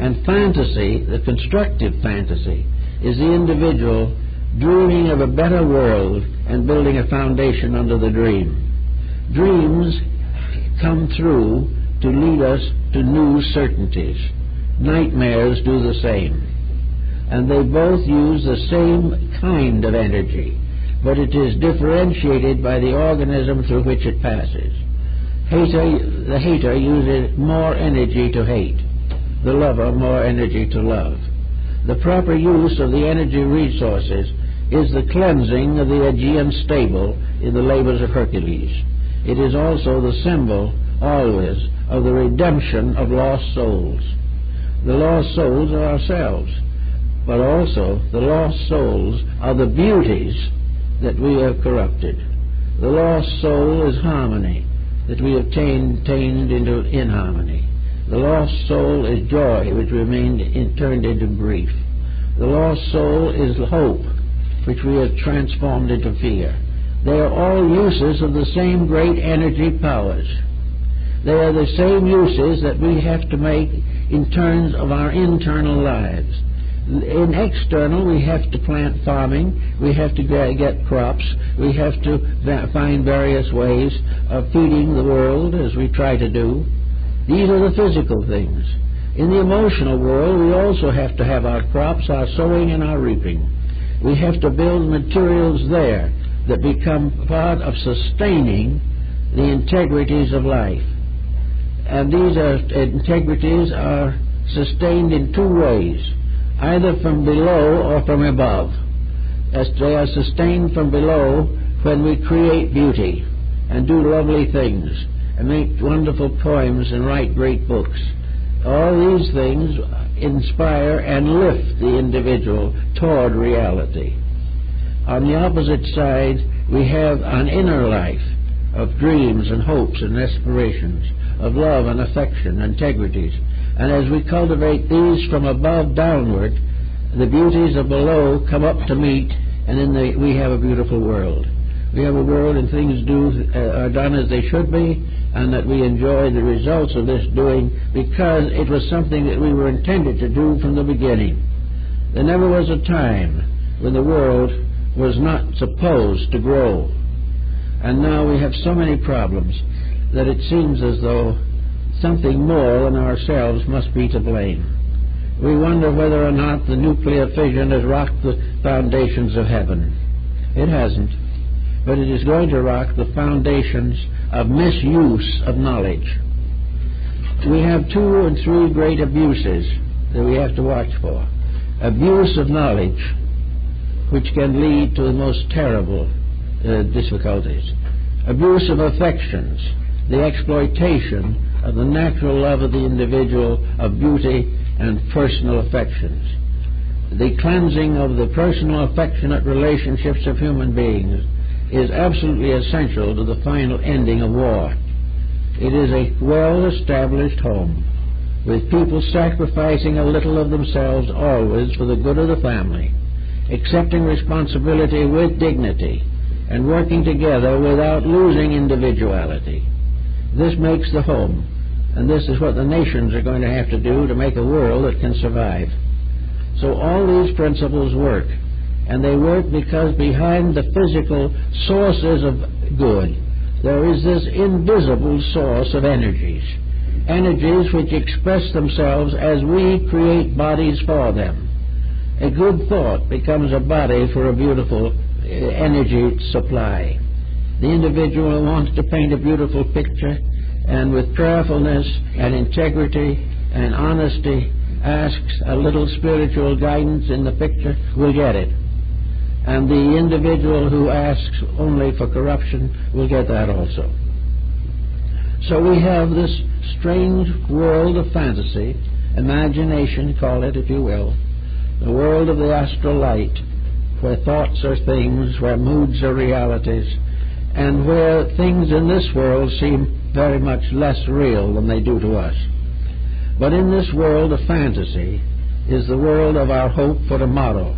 And fantasy, the constructive fantasy, is the individual dreaming of a better world and building a foundation under the dream. Dreams come through to lead us to new certainties. Nightmares do the same. And they both use the same kind of energy, but it is differentiated by the organism through which it passes. The hater uses more energy to hate, the lover more energy to love. The proper use of the energy resources is the cleansing of the Aegean stable in the labors of Hercules. It is also the symbol, always, of the redemption of lost souls. The lost souls are ourselves, but also the lost souls are the beauties that we have corrupted. The lost soul is harmony that we have tamed into inharmony. The lost soul is joy which remained turned into grief. The lost soul is hope which we have transformed into fear. They are all uses of the same great energy powers. They are the same uses that we have to make in terms of our internal lives. In external, we have to plant farming, we have to get crops, we have to find various ways of feeding the world as we try to do. These are the physical things. In the emotional world, we also have to have our crops, our sowing and our reaping. We have to build materials there that become part of sustaining the integrities of life. And these integrities are sustained in two ways, either from below or from above. As they are sustained from below when we create beauty and do lovely things and make wonderful poems and write great books. All these things inspire and lift the individual toward reality. On the opposite side, we have an inner life of dreams and hopes and aspirations, of love and affection, integrities. And as we cultivate these from above downward, the beauties of below come up to meet, and then we have a beautiful world. We have a world and things are done as they should be, and that we enjoy the results of this doing because it was something that we were intended to do from the beginning. There never was a time when the world was not supposed to grow. And now we have so many problems that it seems as though something more than ourselves must be to blame. We wonder whether or not the nuclear fission has rocked the foundations of heaven. It hasn't, but it is going to rock the foundations of misuse of knowledge. We have 2 and 3 great abuses that we have to watch for. Abuse of knowledge, which can lead to the most terrible difficulties. Abuse of affections, the exploitation of the natural love of the individual, of beauty and personal affections. The cleansing of the personal affectionate relationships of human beings is absolutely essential to the final ending of war. It is a well-established home, with people sacrificing a little of themselves always for the good of the family, accepting responsibility with dignity, and working together without losing individuality. This makes the home, and this is what the nations are going to have to do to make a world that can survive. So all these principles work, and they work because behind the physical sources of good, there is this invisible source of energies which express themselves as we create bodies for them. A good thought becomes a body for a beautiful energy supply. The individual who wants to paint a beautiful picture and with prayerfulness and integrity and honesty asks a little spiritual guidance in the picture will get it. And the individual who asks only for corruption will get that also. So we have this strange world of fantasy, imagination, call it if you will, the world of the astral light, where thoughts are things, where moods are realities, and where things in this world seem very much less real than they do to us. But in this world of fantasy is the world of our hope for tomorrow.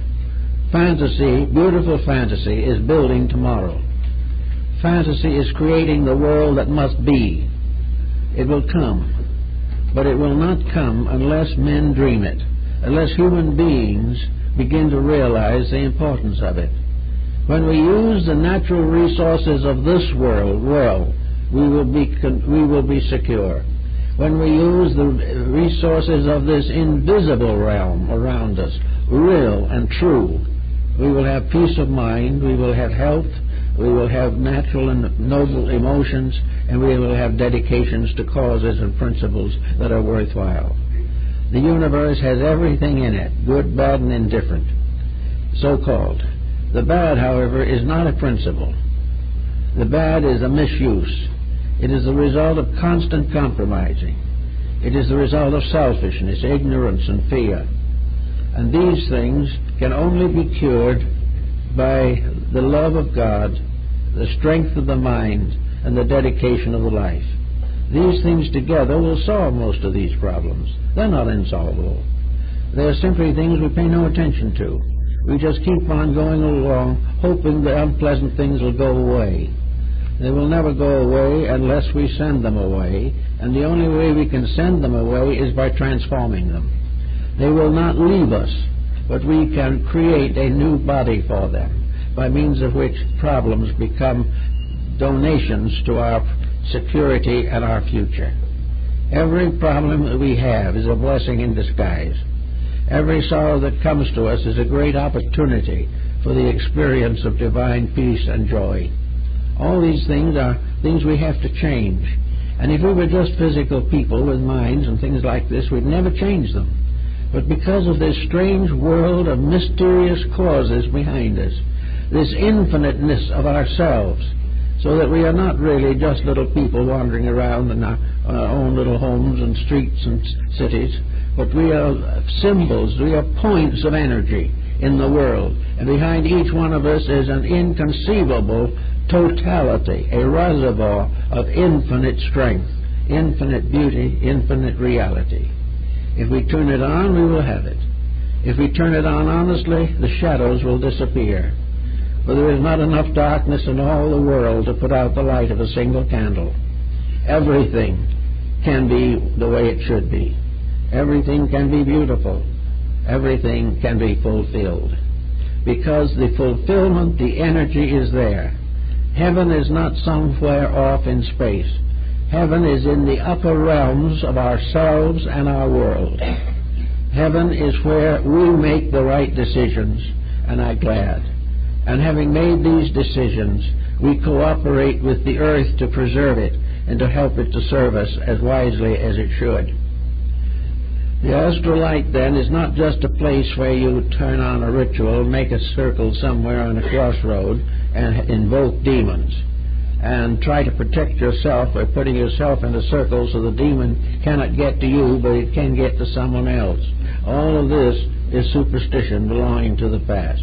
Fantasy, beautiful fantasy, is building tomorrow. Fantasy is creating the world that must be. It will come, but it will not come unless men dream it, unless human beings begin to realize the importance of it. When we use the natural resources of this world well, we will be secure. When we use the resources of this invisible realm around us, real and true, we will have peace of mind, we will have health, we will have natural and noble emotions, and we will have dedications to causes and principles that are worthwhile. The universe has everything in it, good, bad, and indifferent, so-called. The bad, however, is not a principle. The bad is a misuse. It is the result of constant compromising. It is the result of selfishness, ignorance, and fear. And these things can only be cured by the love of God, the strength of the mind, and the dedication of the life. These things together will solve most of these problems. They're not insolvable. They're simply things we pay no attention to. We just keep on going along, hoping the unpleasant things will go away. They will never go away unless we send them away, and the only way we can send them away is by transforming them. They will not leave us, but we can create a new body for them, by means of which problems become donations to our security and our future. Every problem that we have is a blessing in disguise. Every sorrow that comes to us is a great opportunity for the experience of divine peace and joy. All these things are things we have to change. And if we were just physical people with minds and things like this, we'd never change them. But because of this strange world of mysterious causes behind us, this infiniteness of ourselves, so that we are not really just little people wandering around in our own little homes and streets and cities, but we are symbols, we are points of energy in the world. And behind each one of us is an inconceivable totality, a reservoir of infinite strength, infinite beauty, infinite reality. If we turn it on, we will have it. If we turn it on honestly, the shadows will disappear. For there is not enough darkness in all the world to put out the light of a single candle. Everything can be the way it should be. Everything can be beautiful. Everything can be fulfilled. Because the fulfillment, the energy is there. Heaven is not somewhere off in space. Heaven is in the upper realms of ourselves and our world. Heaven is where we make the right decisions and are glad. And having made these decisions, we cooperate with the earth to preserve it and to help it to serve us as wisely as it should. The astral light, then, is not just a place where you turn on a ritual, make a circle somewhere on a crossroad, and invoke demons, and try to protect yourself by putting yourself in a circle so the demon cannot get to you, but it can get to someone else. All of this is superstition belonging to the past.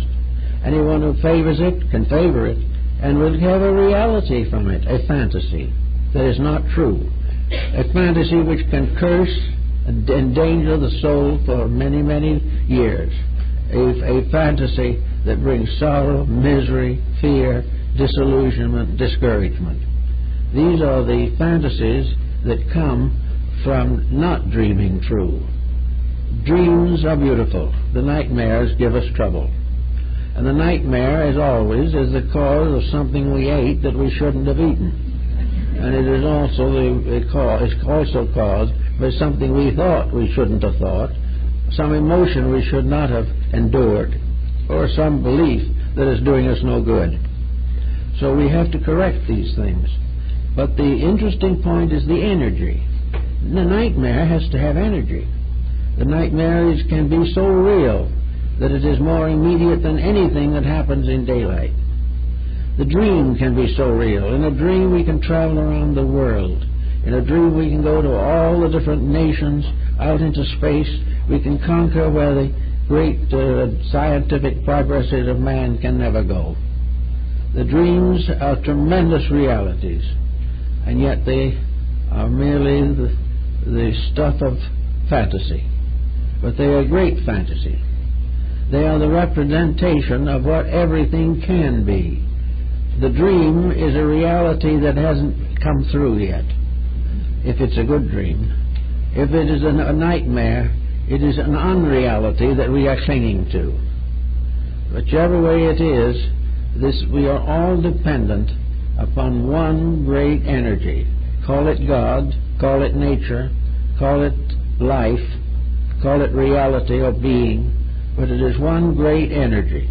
Anyone who favors it can favor it and will have a reality from it, a fantasy that is not true, a fantasy which can curse and endanger the soul for many, many years, a fantasy that brings sorrow, misery, fear, disillusionment, discouragement. These are the fantasies that come from not dreaming true. Dreams are beautiful. The nightmares give us trouble. And the nightmare, as always, is the cause of something we ate that we shouldn't have eaten. And it is also caused by something we thought we shouldn't have thought, some emotion we should not have endured, or some belief that is doing us no good. So we have to correct these things. But the interesting point is the energy. The nightmare has to have energy. The nightmare can be so real that it is more immediate than anything that happens in daylight. The dream can be so real. In a dream we can travel around the world. In a dream we can go to all the different nations, out into space. We can conquer where the great scientific progresses of man can never go. The dreams are tremendous realities, and yet they are merely the stuff of fantasy. But they are great fantasy. They are the representation of what everything can be. The dream is a reality that hasn't come through yet, if it's a good dream. If it is a nightmare, it is an unreality that we are clinging to. Whichever way it is, we are all dependent upon one great energy. Call it God, call it nature, call it life, call it reality or being, but it is one great energy.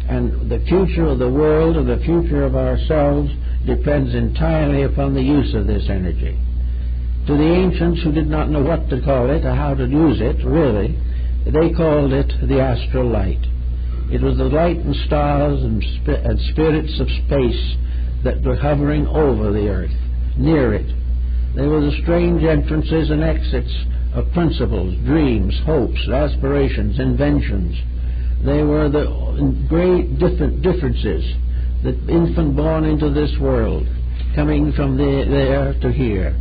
And the future of the world and the future of ourselves depends entirely upon the use of this energy. To the ancients who did not know what to call it or how to use it, really, they called it the astral light. It was the light and stars and spirits of space that were hovering over the earth, near it. They were the strange entrances and exits of principles, dreams, hopes, aspirations, inventions. They were the great differences, the infant born into this world, coming from there to here,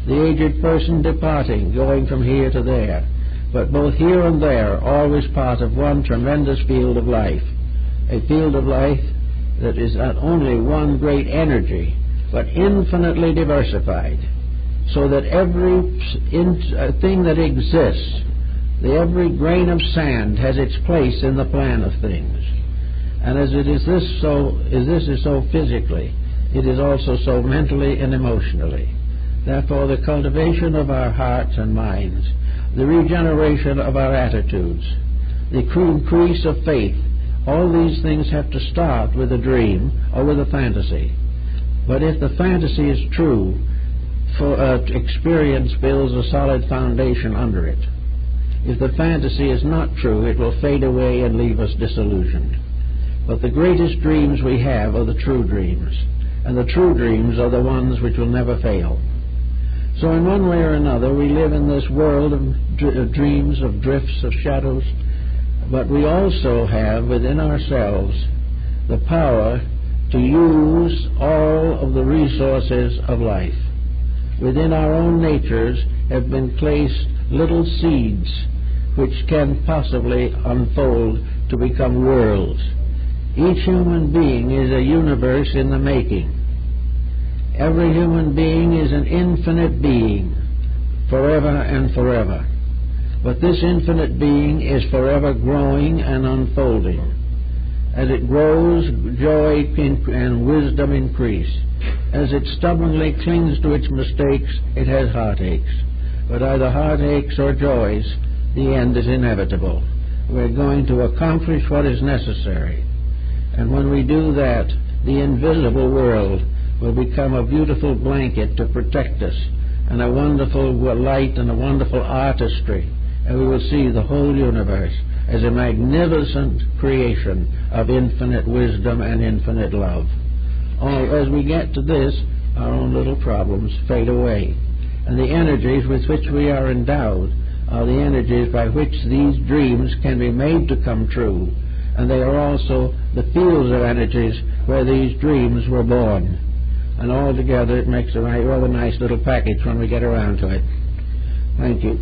the aged person departing, going from here to there, but both here and there, always part of one tremendous field of life, a field of life that is not only one great energy, but infinitely diversified, so that every thing that exists, every grain of sand has its place in the plan of things. And as this is so physically, it is also so mentally and emotionally. Therefore, the cultivation of our hearts and minds, the regeneration of our attitudes, the increase of faith, all these things have to start with a dream or with a fantasy. But if the fantasy is true, experience builds a solid foundation under it. If the fantasy is not true, it will fade away and leave us disillusioned. But the greatest dreams we have are the true dreams, and the true dreams are the ones which will never fail. So in one way or another, we live in this world of dreams, of drifts, of shadows, but we also have within ourselves the power to use all of the resources of life. Within our own natures have been placed little seeds which can possibly unfold to become worlds. Each human being is a universe in the making. Every human being is an infinite being, forever and forever. But this infinite being is forever growing and unfolding. As it grows, joy and wisdom increase. As it stubbornly clings to its mistakes, it has heartaches. But either heartaches or joys, the end is inevitable. We're going to accomplish what is necessary. And when we do that, the invisible world will become a beautiful blanket to protect us, and a wonderful light and a wonderful artistry, and we will see the whole universe as a magnificent creation of infinite wisdom and infinite love. As we get to this, our own little problems fade away, and the energies with which we are endowed are the energies by which these dreams can be made to come true, and they are also the fields of energies where these dreams were born. And altogether it makes a rather nice little package when we get around to it. Thank you.